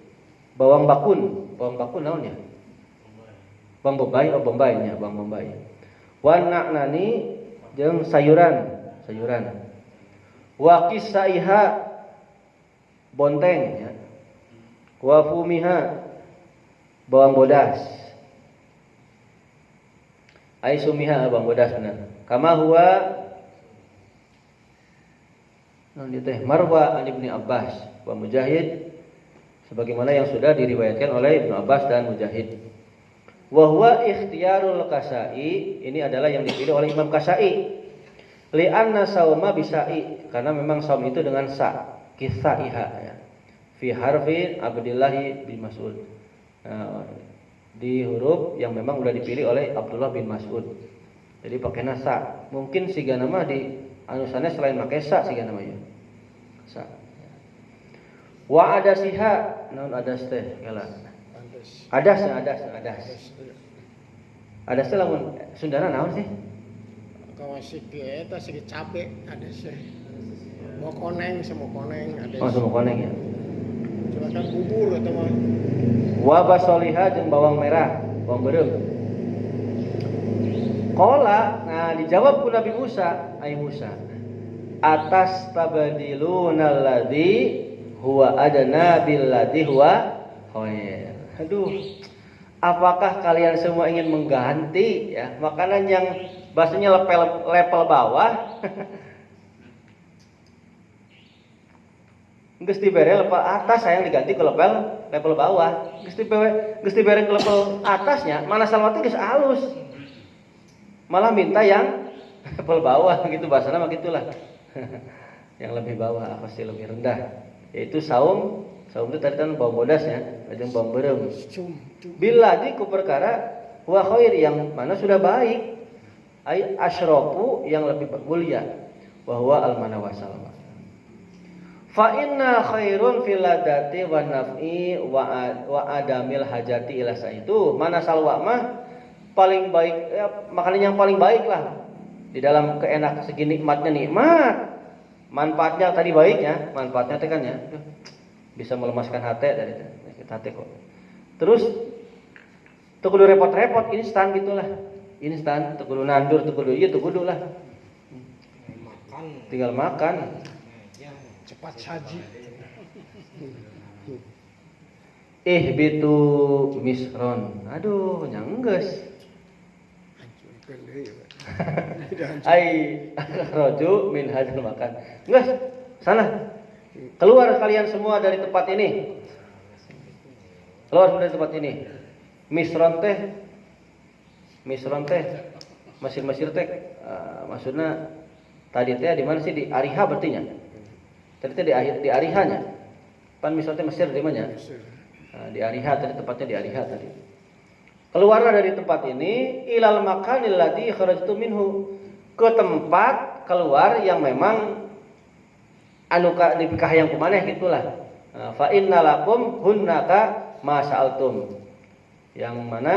bawang bakun naonnya? Bawang bombay. Wan na'nani, jeung sayuran. Wa qisaiha, bonteng ya. Wa fumiha, bawang bodas. Ai sumiha, bawang bodas benar. Kama huwa Marwa an Ibnu Abbas wa Mujahid, sebagaimana yang sudah diriwayatkan oleh Ibnu Abbas dan Mujahid. Wa huwa ikhtiyarul Kasai, ini adalah yang dipilih oleh Imam Kasai. Li anna sauma bisai, karena memang saum itu dengan sa, kisaiha ya. Fi harfi Abdillahi bin Mas'ud. Di huruf yang memang sudah dipilih oleh Abdullah bin Mas'ud. Jadi pakai nasa. Mungkin siga nama anu sanes selain make sa siga namanya sa. Wa adasiha naon adas teh kala adas. Adas teh lamun Sundana naon sih? Kawasik eta segi cabe ada sih. Mau koneng ada. Oh semua koneng ya. Cuma kan bubur atau mah. Wa basoliha jeung bawang merah, bawang beureum. Qala, nah dijawab ku Nabi Musa, ai Musa. Atas tabadiluna alladzi huwa adna billadzi huwa khair. Aduh. Apakah kalian semua ingin mengganti ya makanan yang bahasanya level bawah? Geus dibere level atas sayang diganti ke level bawah. Geus dibere ke level atasnya mana salawatnya geus alus. Malah minta yang level bawah gitu bahasana mah gitulah. Yang lebih bawah pasti lebih rendah yaitu saum itu tadi kan bawang bodas ya, ada bawang beureum. Bila di ku perkara wa khair yang mana sudah baik. Ai asyrafu yang lebih mulia wa huwa al-mana wa salama. Fa inna khairun fil ladati wa naf'i wa adamil hajati ila itu. Mana salwa mah paling baik ya, makanan yang paling baik lah. Di dalam keenak segi nikmatnya nikmat. Manfaatnya tadi baiknya, manfaatnya teh kan ya. Bisa melemaskan hati dari sakit hati kok. Terus teu kudu repot-repot instan gitulah. Instan teu kudu nandur, teu kudu ieu teu kudu lah. Tinggal makan. Cepat saji. Bitu misron. Aduh, nyanggeus. Ai roju min hadal makan. Geus, sana. Keluar kalian semua dari tempat ini. Keluar dari tempat ini. Misron teh Mesir teh maksudnya tadi teh di mana sih di Ariha berarti nya. Tadi teh di Arihanya. Pan Misron teh Mesir di mana? Di Ariha tadi tempatnya di Ariha tadi. Keluarlah dari tempat ini ilal makanil ladzi kharajtu minhu ke tempat keluar yang memang anu ka dipikah yang kumaneh gitulah. Fa innalakum hunnaka ma sa'altum. Yang mana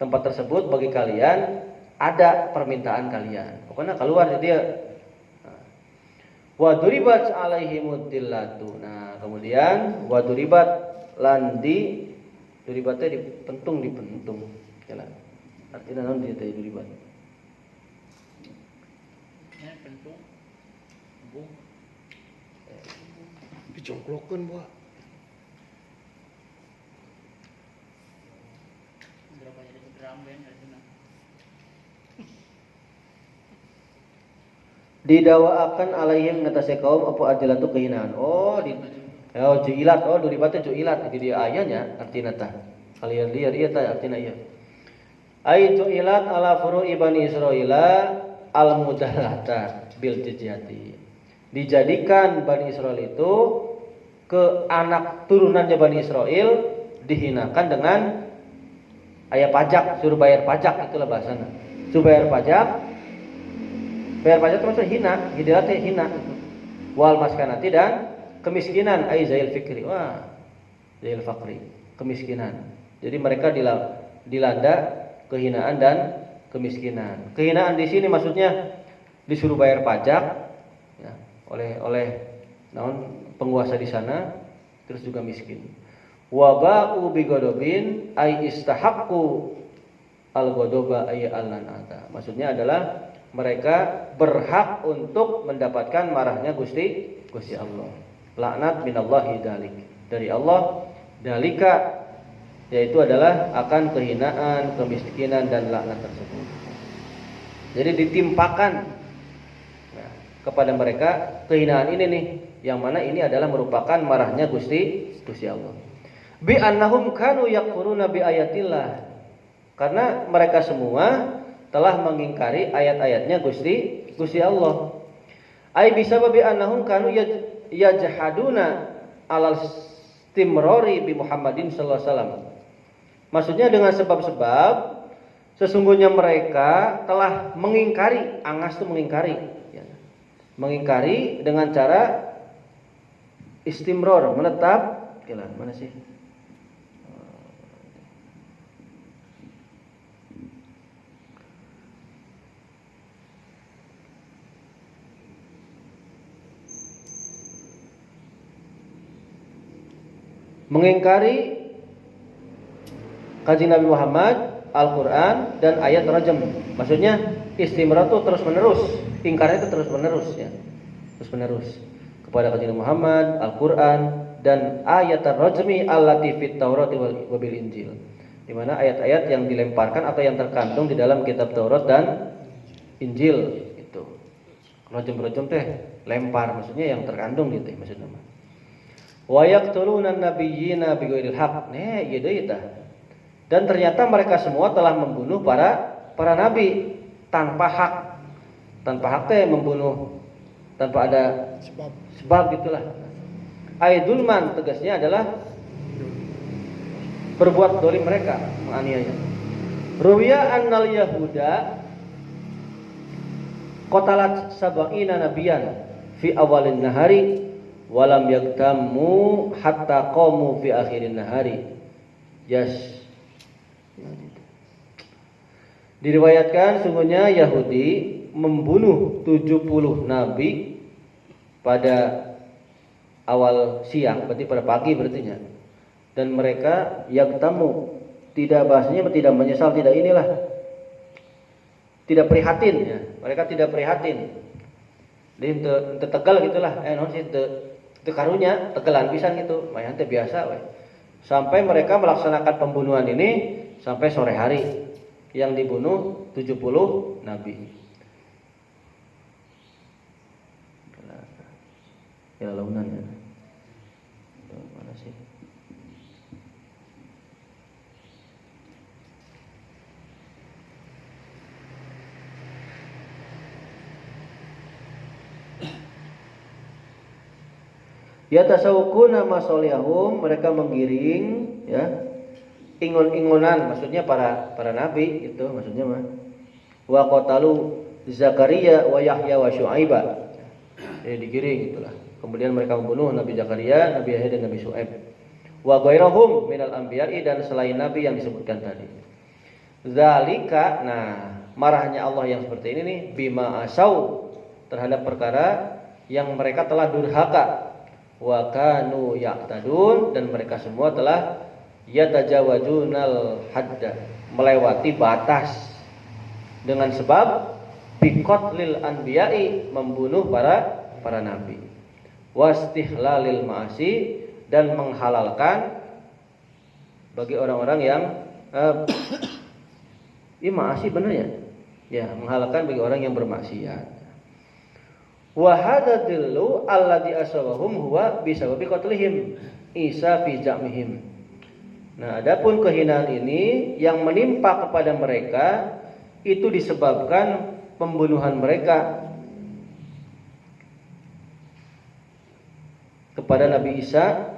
tempat tersebut bagi kalian ada permintaan kalian. Pokoknya keluar dia. Wa duribat alaihimud dillatu. Nah, kemudian wa duribat landi duribatnya dipentung. Ya. Artinya naon dia teh duribat? Pentung. Dicongklokeun buah. Berapa jadi gram ben cenah. Didawaakan alaihim ngatasi kaum apa ajlatu kehinaan. Juilat, duribatnya juilat di dia ayanya artina tah. Kalian lihat ieu tah artina ieu. Ai juilat ala furu'i bani Israila al-mudallata bil jizyati. Dijadikan Bani Israel itu ke anak turunannya Bani Israel dihinakan dengan aya pajak, suruh bayar pajak itulah bahasana. Suruh bayar pajak termasuk hina, hidayah hina. Wal maskanati dan kemiskinan ai zail fikri. Wah, zail fakri, kemiskinan. Jadi mereka dilanda kehinaan dan kemiskinan. Kehinaan di sini maksudnya disuruh bayar pajak ya, oleh naon penguasa di sana, terus juga miskin. Wa ba'u bi ghadabin ay istahaqqu al-ghadaba ay al-lanata. Maksudnya adalah mereka berhak untuk mendapatkan marahnya Gusti Allah. Laknat minallahi dalik. Dari Allah dalika yaitu adalah akan kehinaan, kemiskinan dan laknat tersebut. Jadi ditimpakan kepada mereka kehinaan ini nih, yang mana ini adalah merupakan marahnya Gusti Allah. Bi annahum kanu yakfuruna bi ayatillah. Karena mereka semua telah mengingkari ayat-ayatnya Gusti Allah. Ai bisababi annahum kanu yajhaduna alal istimrari bi Muhammadin sallallahu alaihi wasallam. Maksudnya dengan sebab-sebab Sesungguhnya mereka telah mengingkari, angas itu mengingkari, ya. Mengingkari dengan cara istimror, menetap. Gila, mana sih? Mengingkari kajian Nabi Muhammad, Al-Quran dan ayat rajam. Maksudnya istimror itu terus menerus, ingkarnya itu terus menerus, ya, terus menerus kepada kajian Muhammad, Al-Quran dan ayat rajmi allati fit Taurat wa bil Injil, di mana ayat-ayat yang dilemparkan atau yang terkandung di dalam kitab Taurat dan Injil itu. Rajam-rajam teh lempar, maksudnya yang terkandung gitu ya, maksudnya. Wa yaqtuluna an-nabiyyina bighairil haqq. Ieu deui tah. Dan ternyata mereka semua telah membunuh para nabi tanpa hak. Tanpa hak teh membunuh tanpa ada sebab gitulah. Aidulman tegasnya adalah berbuat dolim mereka, menganiaya. Ruwiya annal yahuda qatalat sab'ina nabiyan fi awalin nahari walam yagtamu hatta qamu fi akhirin nahari. Diriwayatkan sungguhnya Yahudi membunuh 70 nabi pada awal siang, berarti pada pagi berartinya. Dan mereka yagtamu, tidak bahasanya tidak menyesal, tidak inilah, tidak prihatin ya. Mereka tidak prihatin. Jadi ente tegal gitulah, non sih itu karunya tegelan pisan gitu, mayan teh biasa we. Sampai mereka melaksanakan pembunuhan ini sampai sore hari, yang dibunuh 70 nabi. Ya launan ya. Mana sih? Ya tasawukuna masolihum, mereka menggiring ya ingun-ingunan, maksudnya para nabi itu maksudnya mah. Wa qatalu Zakaria wa Yahya wa Syuaiba. Jadi digiring itulah. Kemudian mereka membunuh Nabi Zakaria, Nabi Yahya dan Nabi Syuaib. Wa ghairahum minal anbiya'i, dan selain nabi yang disebutkan tadi. Zalika, nah marahnya Allah yang seperti ini nih, bima asau, terhadap perkara yang mereka telah durhaka. Wa kanu ya'tadun, dan mereka semua telah yatajawazunal hadda, melewati batas dengan sebab biqatlil anbiya'i, membunuh para nabi, wastihlalil ma'asi, dan menghalalkan bagi orang-orang yang ma'asi benar ya? Ya, menghalalkan bagi orang yang bermaksiat. Wa hadza dillu alladzi asabahum huwa bisababi qatlihim Isa fi jamihim. Nah, adapun kehinaan ini yang menimpa kepada mereka itu disebabkan pembunuhan mereka kepada Nabi Isa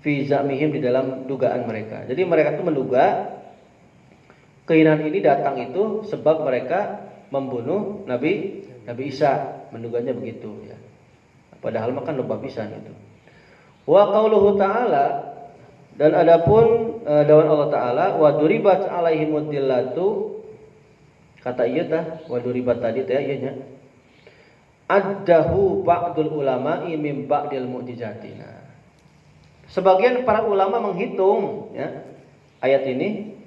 fi zamihim, di dalam dugaan mereka. Jadi mereka itu menduga kehinaan ini datang itu sebab mereka membunuh Nabi Isa, menduganya begitu ya. Padahal makan loba pisan itu. Wa qauluhu ta'ala, dan adapun dawan Allah Ta'ala, wa duribat alaihimud dillatu, kata iya tah, wa duribat tadi teh ieu nya. Addahu ba'dul ulama'i min ba'dil mu'jizatina. Sebagian para ulama menghitung ya ayat ini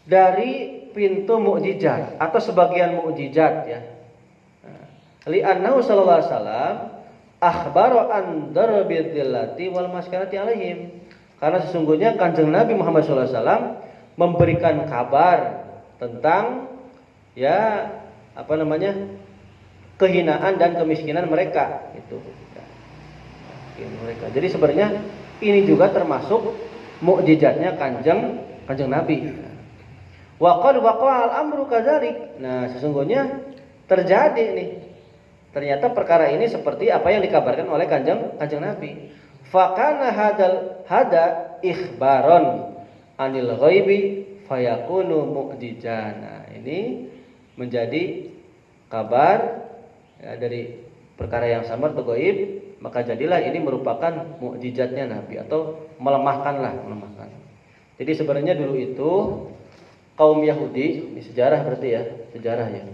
dari pintu mukjizat atau sebagian mukjizat ya. Li annahu sallallahu alaihi wasallam akhbara an darbidillati wal maskanati alaihim. Karena sesungguhnya Kanjeng Nabi Muhammad sallallahu alaihi wasallam memberikan kabar tentang ya kehinaan dan kemiskinan mereka itu. Mereka. Jadi sebenarnya ini juga termasuk mukjizatnya Kanjeng Nabi. Wa qad waqa'a al-amru kadzalik. Nah, sesungguhnya terjadi nih. Ternyata perkara ini seperti apa yang dikabarkan oleh Kanjeng Nabi. Fa kana hada ikhbaron anil ghaibi fayakunu mu'jizan. Nah, ini menjadi kabar ya, dari perkara yang samar atau gaib, maka jadilah ini merupakan mukjizatnya Nabi atau melemahkan. Jadi sebenarnya dulu itu kaum Yahudi, ini sejarah berarti ya, sejarah ya.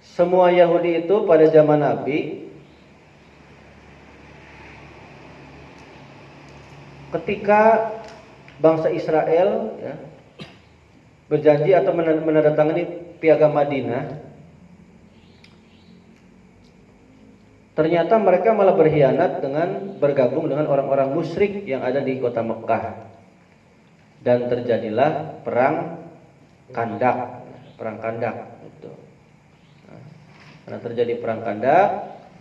Semua Yahudi itu pada zaman Nabi ketika bangsa Israel ya, berjanji atau menandatangani piagam Madinah, ternyata mereka malah berkhianat dengan bergabung dengan orang-orang musyrik yang ada di kota Mekah. Dan terjadilah perang Kandak. Gitu. Nah, karena terjadi perang Kandak,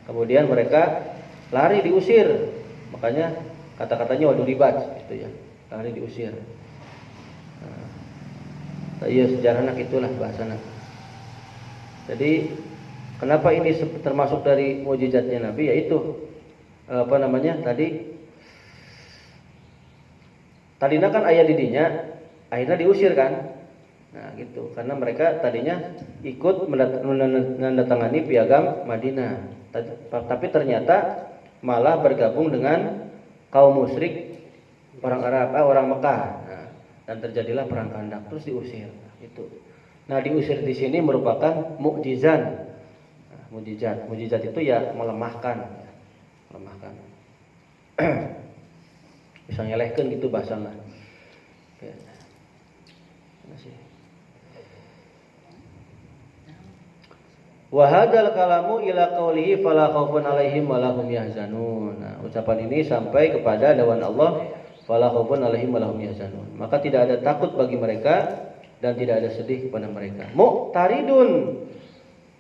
kemudian mereka lari diusir. Makanya kata-katanya wadu ribat gitu ya. Lari diusir. Nah, iya sejarah itulah bahasana. Jadi kenapa ini termasuk dari mukjizatnya Nabi, yaitu tadinya kan ayah didinya akhirnya diusir kan. Nah gitu, karena mereka tadinya ikut menandatangani piagam Madinah, tapi ternyata malah bergabung dengan kaum musyrik orang Arab, orang Mekah. Nah, dan terjadilah perang Kandak, terus diusir. Itu. Nah diusir di sini merupakan mukjizat. Mukjizat itu ya melemahkan. Bisa nyelehkeun gitu bahasana. Oke. Masih. Wa hadzal kalamu ila qaulihi fala khaufun 'alaihim wa lahum yahzanun. Nah, ucapan ini sampai kepada dawan Allah fala khaufun 'alaihim wa lahum yahzanun. Maka tidak ada takut bagi mereka dan tidak ada sedih kepada mereka. Mu'taridun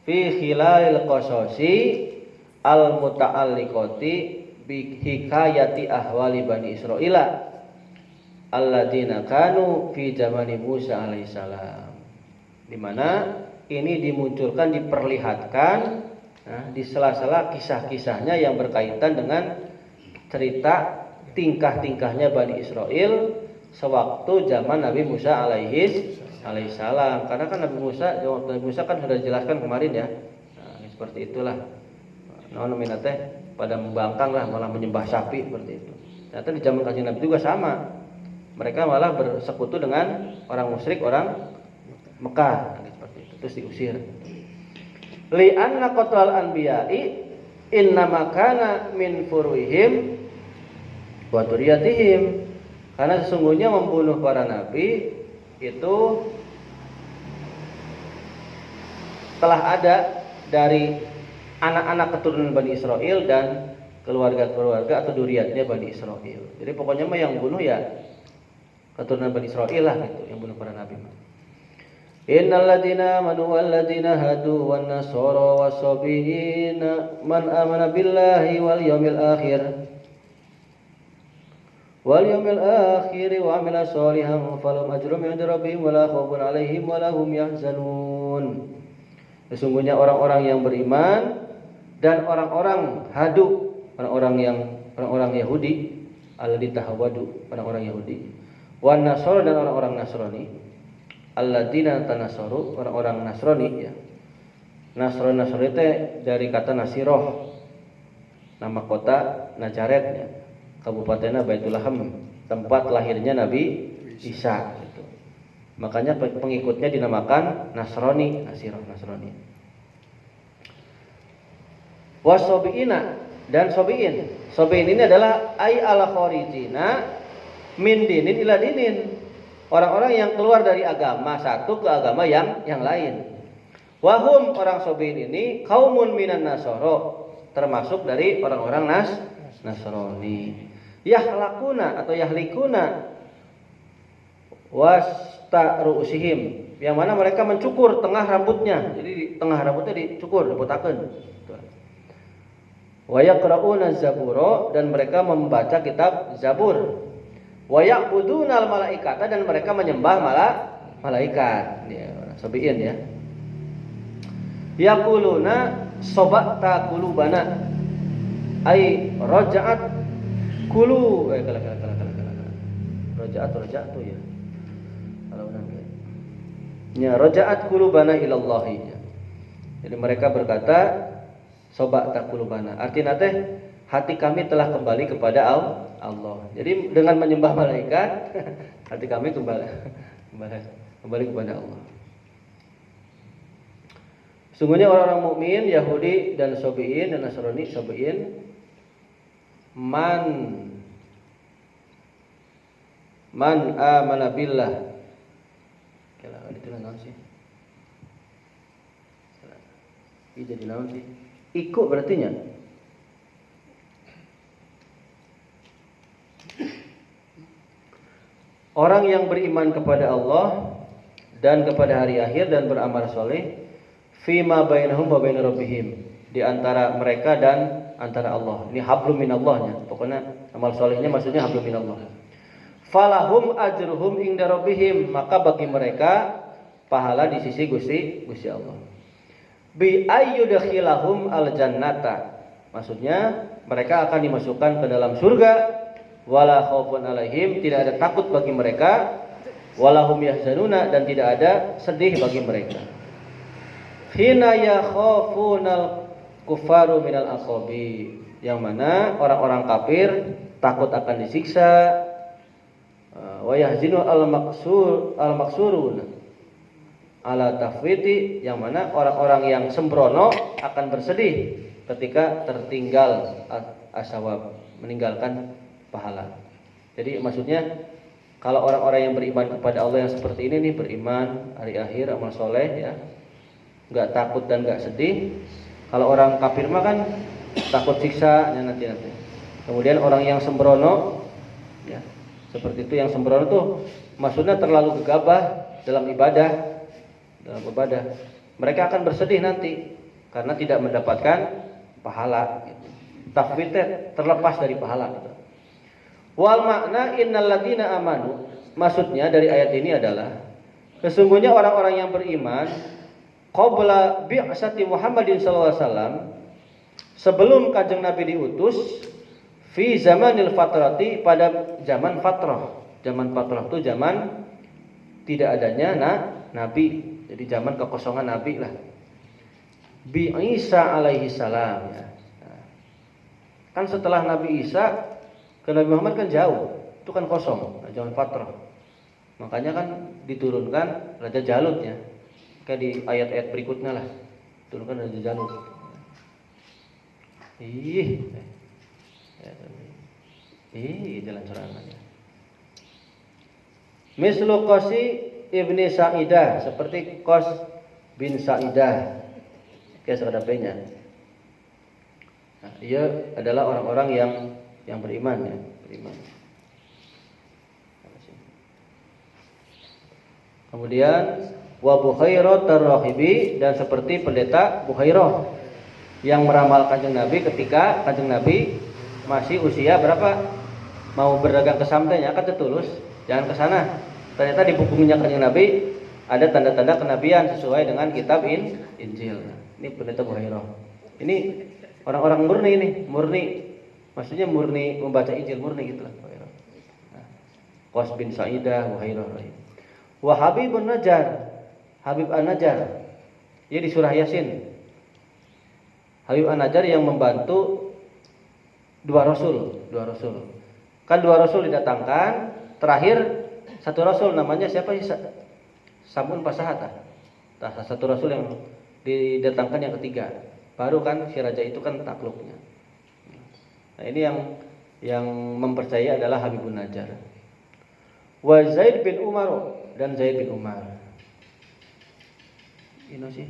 fi khilalil qasasi al muta'alliqati bi hikayati ahwali bani Israila alladzina kanu fi zamani Musa alaihissalam, di mana ini dimunculkan, diperlihatkan di sela-sela kisah-kisahnya yang berkaitan dengan cerita tingkah-tingkahnya Bani Israel sewaktu zaman Nabi Musa alaihissalam. Karena kan Nabi Musa kan sudah dijelaskan kemarin ya. Nah, seperti itulah. Pada membangkang lah, malah menyembah sapi seperti itu. Ternyata di zaman Kanjeng Nabi juga sama. Mereka malah bersekutu dengan orang musyrik, orang Mekah seperti itu. Terus diusir. Li'anna qatlal anbiya'i innama kana min furuhim wa dzurriyyatihim. Karena sesungguhnya membunuh para nabi itu telah ada dari anak-anak keturunan Bani Israel dan keluarga-keluarga atau duriatnya Bani Israel. Jadi pokoknya mah yang bunuh ya keturunan Bani Israel lah gitu, yang bunuh para nabi. Innal ladzina amanu wal ladzina hadu wan nasara was-sabiina man amana billahi wal yaumil akhir wa amila sholihan falahum ajrun 'inda rabbihim wa la khaufun 'alaihim wa la hum yahzanun. Sesungguhnya orang-orang yang beriman dan orang-orang hadu, orang-orang Yahudi, alladzina tahawadu, orang-orang Yahudi, wan nasara dan orang-orang Nasrani, alladzina tanasaru, orang-orang Nasrani ya. Nasrani itu dari kata Nasiroh, nama kota Nazaret ya. Kabupatennya Baitul Laham, tempat lahirnya Nabi Isa gitu. Makanya pengikutnya dinamakan Nasrani, Nasrani. Wasobiina dan sobiin. Sobiin ini adalah ay ala khorijina min dinin ila dinin. Orang-orang yang keluar dari agama satu ke agama yang lain. Wahum, orang sobiin ini kaumun minan nasoro, termasuk dari orang-orang Nasrani. Yahlakuna atau yahlikuna wasta ru'usihim, yang mana mereka mencukur tengah rambutnya. Jadi tengah rambutnya dicukur, dibotakeun. Wa yaqra'una zaburo, dan mereka membaca kitab Zabur. Wa ya'budunal malaikata, dan mereka menyembah malaikat. Ya, sabiin ya. Yaquluna sabata qulubana ay raja'at kulu. Raja'at tuh ya. Kalau nanti. Ya, raja'at qulubana ilallahi. Jadi mereka berkata, soba tak qulubana. Artinya teh hati kami telah kembali kepada Allah. Jadi dengan menyembah malaikat, hati kami kembali kepada Allah. Sungguhnya orang-orang mukmin Yahudi dan Sabi'in dan Nasrani Sabi'in man amana billah. Kalau itu naon sih? Ini jadi naon sih? Ikut berarti nya. Orang yang beriman kepada Allah dan kepada hari akhir dan beramal soleh, fima bainahum wa bain rabbihim, di antara mereka dan antara Allah. Ini hablum minallahnya. Pokoknya amal solehnya maksudnya hablum minallah. Falahum ajruhum inda rabbihim, maka bagi mereka pahala di sisi Gusti Allah. Bi ayyudkhilahum aljannata, maksudnya mereka akan dimasukkan ke dalam surga. Wala khaufun alaihim, tidak ada takut bagi mereka. Walahum yahzanuna, dan tidak ada sedih bagi mereka. Hina yakhafunal kufaru minal aqabi, yang mana orang-orang kafir takut akan disiksa. Wa yahzinu al-maksurun ala tafwiti, yang mana orang-orang yang sembrono akan bersedih ketika tertinggal asawab, meninggalkan pahala. Jadi maksudnya kalau orang-orang yang beriman kepada Allah yang seperti ini nih, beriman, hari akhir, amal soleh ya, nggak takut dan nggak sedih. Kalau orang kafir mah kan takut siksa nanti. Kemudian orang yang sembrono ya, seperti itu, yang sembrono tuh maksudnya terlalu gegabah dalam ibadah. Mereka akan bersedih nanti karena tidak mendapatkan pahala gitu. Tafwid terlepas dari pahala gitu. Wal makna innal ladzina amanu, maksudnya dari ayat ini adalah sesungguhnya orang-orang yang beriman qabla bi'sati Muhammadin sallallahu alaihi wasallam, sebelum kanjeng Nabi diutus, fi zamanil fatrati, pada zaman fatrah. Zaman fatrah itu zaman tidak adanya nabi, jadi zaman kekosongan nabi lah. Bi Isa alaihi salam ya. Kan setelah Nabi Isa ke Nabi Muhammad kan jauh, itu kan kosong, zaman fatrah. Makanya kan diturunkan Raja Jalut ya. Kayak di ayat-ayat berikutnya lah, turunkan Raja Jalut. Jalan serangannya. Mislu Qasi ibni Sa'idah, seperti Qas bin Sa'idah, kayak sekadapnya. Nah, ia adalah orang-orang yang beriman ya, beriman. Kemudian wa Bukhairah Tarrahibi, dan seperti pendeta Bukhairah yang meramal kanjeng Nabi ketika kanjeng Nabi masih usia berapa, mau berdagang ke Sam teh kan tetulus, jangan ke sana. Ternyata di punggungnya kanjeng Nabi ada tanda-tanda kenabian sesuai dengan kitab Injil. Ini pendeta Bukhairah. Ini orang-orang murni ini, maksudnya murni membaca Injil, murni gitu lah. Qas bin Sa'idah Bukhairah. Wa Habibun Najjar, Habib An-Najjar, dia di surah Yasin. Habib An-Najjar yang membantu dua rasul. Kan dua rasul didatangkan, terakhir satu rasul namanya siapa sih? Samun Pasahata. Nah, satu rasul yang didatangkan yang ketiga. Baru kan si raja itu kan takluknya. Nah, ini yang mempercayai adalah Habibun Najjar. Wa Zaid bin Umar, dan Zaid bin Umar. Ini sih.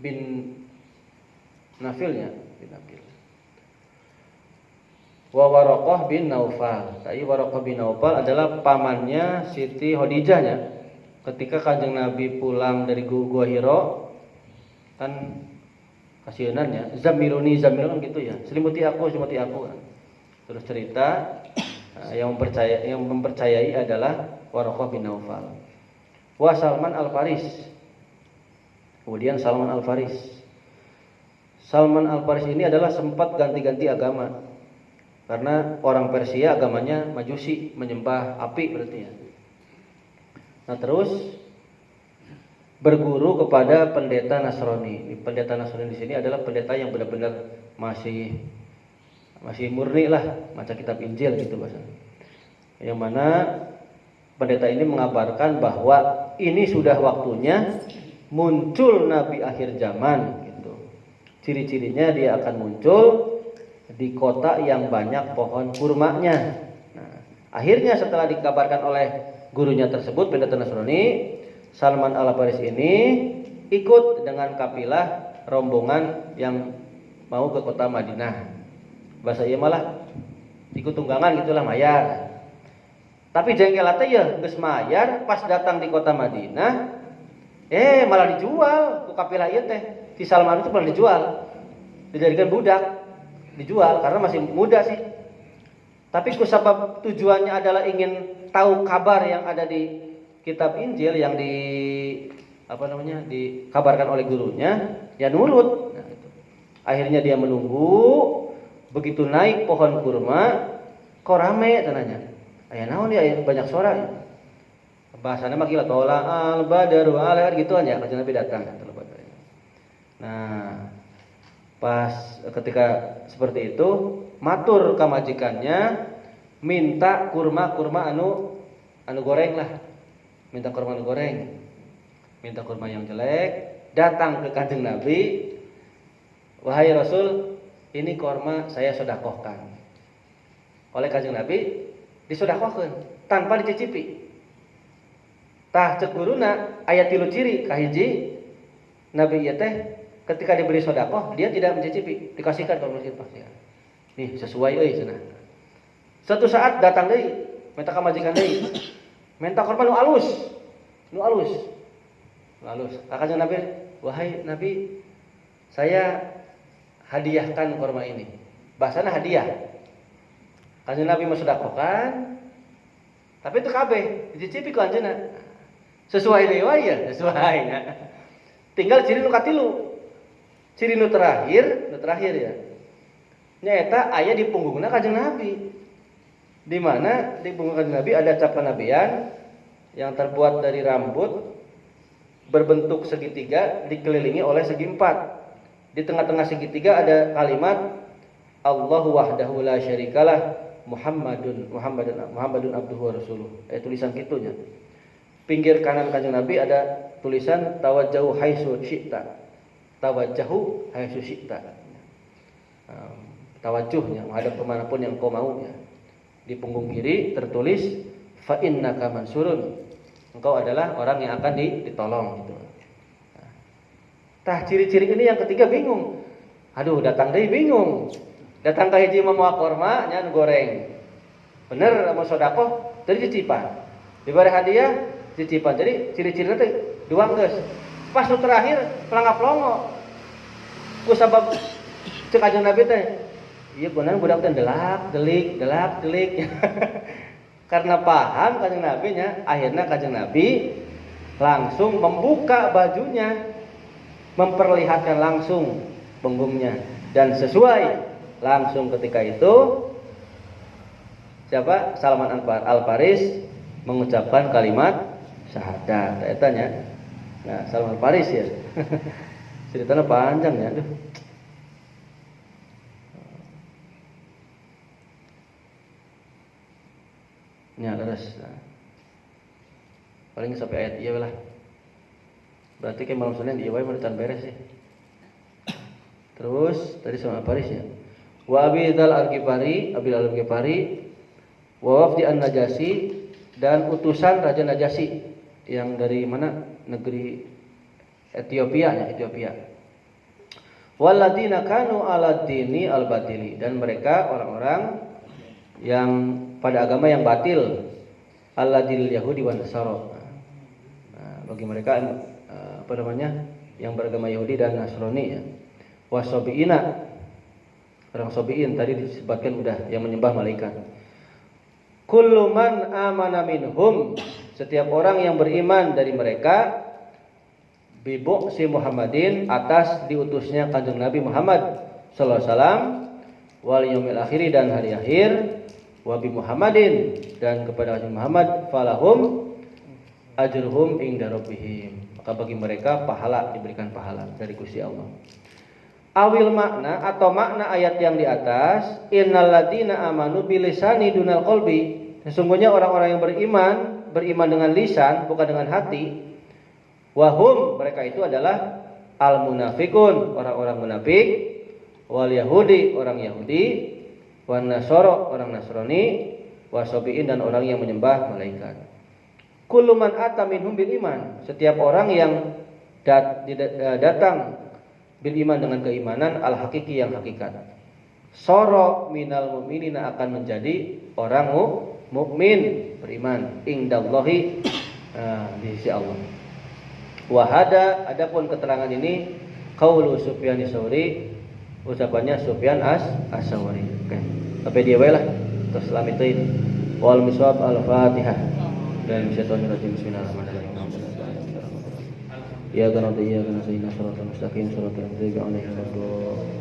Bin Nafilnya, bin Nafil. Wa Waraqah bin Naufal. Tadi Waraqah bin Naufal adalah pamannya Siti Khadijahnya. Ketika kanjeng Nabi pulang dari Gua Hira, kan kasihanan ya, Zamiluni kan gitu ya, selimuti aku kan. Terus cerita yang mempercayai adalah Waraqah bin Naufal. Wa Salman Al-Faris. Kemudian Salman Al-Faris. Salman Al-Farisi ini adalah sempat ganti-ganti agama. Karena orang Persia agamanya Majusi, menyembah api berarti ya. Nah, terus berguru kepada pendeta Nasrani. Pendeta Nasrani di sini adalah pendeta yang benar-benar masih murni lah, macam kitab Injil gitu bahasanya. Yang mana pendeta ini mengabarkan bahwa ini sudah waktunya muncul nabi akhir zaman gitu. Ciri-cirinya dia akan muncul di kota yang banyak pohon kurmanya. Nah, akhirnya setelah dikabarkan oleh gurunya tersebut, pendeta Nasrani, Salman Al-Farisi ini ikut dengan kafilah rombongan yang mau ke kota Madinah. Bahasa ieu malah ikut tunggangan gitulah, mayar. Tapi jengkel teh ya geus mayar, pas datang di kota Madinah malah dijual ku kafilah ieu teh. Si Salman itu malah dijual. Dijadikan budak, dijual karena masih muda sih. Tapi kusabab tujuannya adalah ingin tahu kabar yang ada di kitab Injil yang dikabarkan oleh gurunya, ya nurut. Nah, itu. Akhirnya dia menunggu, begitu naik pohon kurma, kok rame tanahnya. Aya naon dia banyak suara. Bahasana mah gila tola al badaru ala gitu aja kanjeng Nabi datang. Nah, pas ketika seperti itu, matur ka majikannya, minta kurma anu goreng lah. Minta kurma anu goreng. Minta kurma yang jelek, datang ke kanjeng Nabi. Wahai Rasul, ini kurma saya sedekahkan. Oleh kanjeng Nabi disedekahkeun tanpa dicicipi. Tah ceuk guruna aya 3 ciri kahiji Nabi ieu teh ketika diberi sedekah dia tidak mencicipi, dikasihkan ke masjid pasti. Nih sesuai euy cenah. Suatu saat datang deui, minta ka majikan deui. Minta kurma nu alus. Kanjeng Nabi, wahai Nabi, saya hadiahkan kurma ini. Bahasana hadiah. Kanjeng Nabi mah sedekahkan. Tapi itu kabeh dicicipi ku anjeunna. Sesuai deui wae ya, sesuai. Tinggal ciri nu katilu. Ciri nu terakhir ya. Nyaeta aya di punggungna kanjeng Nabi. Di mana di punggung kanjeng Nabi ada cap kenabian yang terbuat dari rambut berbentuk segitiga dikelilingi oleh segi 4. Di tengah-tengah segitiga ada kalimat Allahu wahdahu la syarikalah Muhammadun abduhu wa rasuluh. Tulisan kitunya. Pinggir kanan kanjeng Nabi ada tulisan tawajjahu haitsu syi'ta. Tawajjahu haitsu syi'ta. Tawajuhnya menghadap kemanapun yang kau mau ya. Di punggung kiri tertulis fa innaka mansurun. Engkau adalah orang yang akan ditolong gitu. Tah ciri-ciri ini yang ketiga bingung. Aduh datang deui bingung. Datang ka hiji mah moal kurma nya goreng. Bener mau sedekah tadi cicipan. Diberi hadiah cicipan. Jadi ciri-cirina teh dua geus. Pas nu terakhir pelangap-longo. Ku sabab ceuk kanjeng Nabi teh ieu beunang budak teh delak delik. Karena paham kanjeng Nabi nya, akhirnya kanjeng Nabi langsung membuka bajunya, memperlihatkan langsung punggungnya dan sesuai langsung ketika itu siapa? Salman Al-Farisi mengucapkan kalimat syahadat. Eta nya. Nah, Salman Al-Farisi ya. Ceritanya panjang ya. Aduh. Nya terus. Paling sampai ayat ieu lah. Berarti kayak malam Senin ieu wae mah beres sih. Terus tadi sama Al-Farisi ya. Wa Abil Al-Ghifari wa wafdi An-Najasi dan utusan Raja Najasi yang dari mana? Negeri Ethiopia. Walladzina kanu ala dini al-batili dan mereka orang-orang yang pada agama yang batil, alladil Yahudi wan Nasara. Nah, bagi mereka yang beragama Yahudi dan Nasrani ya. Wasobiina, orang sobiin tadi disebutkan udah yang menyembah malaikat. Kullu man amana minhum, setiap orang yang beriman dari mereka bibu si Muhammadin atas diutusnya Kanjeng Nabi Muhammad sallallahu alaihi wasallam wal yaumil akhir dan hari akhir wa bi Muhammadin dan kepada Kanjeng Muhammad falahum ajruhum inda rabbihim, maka bagi mereka pahala, diberikan pahala dari Gusti Allah. Awil makna atau makna ayat yang di atas, innal ladzina amanu bilisani dunal qalbi, sesungguhnya orang-orang yang beriman dengan lisan bukan dengan hati. Wahum, mereka itu adalah al munafikun, orang-orang munafik, wal yahudi, orang Yahudi, wan nasoro, orang Nasrani, wasobiin, dan orang yang menyembah malaikat. Kullu man ata minhum bil iman, setiap orang yang datang bil iman dengan keimanan al hakiki yang hakikat. Soro minal mu'minina, akan menjadi orang mukmin beriman indallahi, di sisi Allah. Wahada, adapun keterangan ini qaulu Sufyan Ats-Tsauri, ucapannya Sufyan Ats-Tsauri. Oke. Sampai dia wae lah. Terus lamitin. Wal miswab al-Fatihah. Dan syaitanir rajim. Bismillahirrahmanirrahim. Ya kana nasta'in, shiratal mustaqim, shiratal ladzina an'amta 'alaihim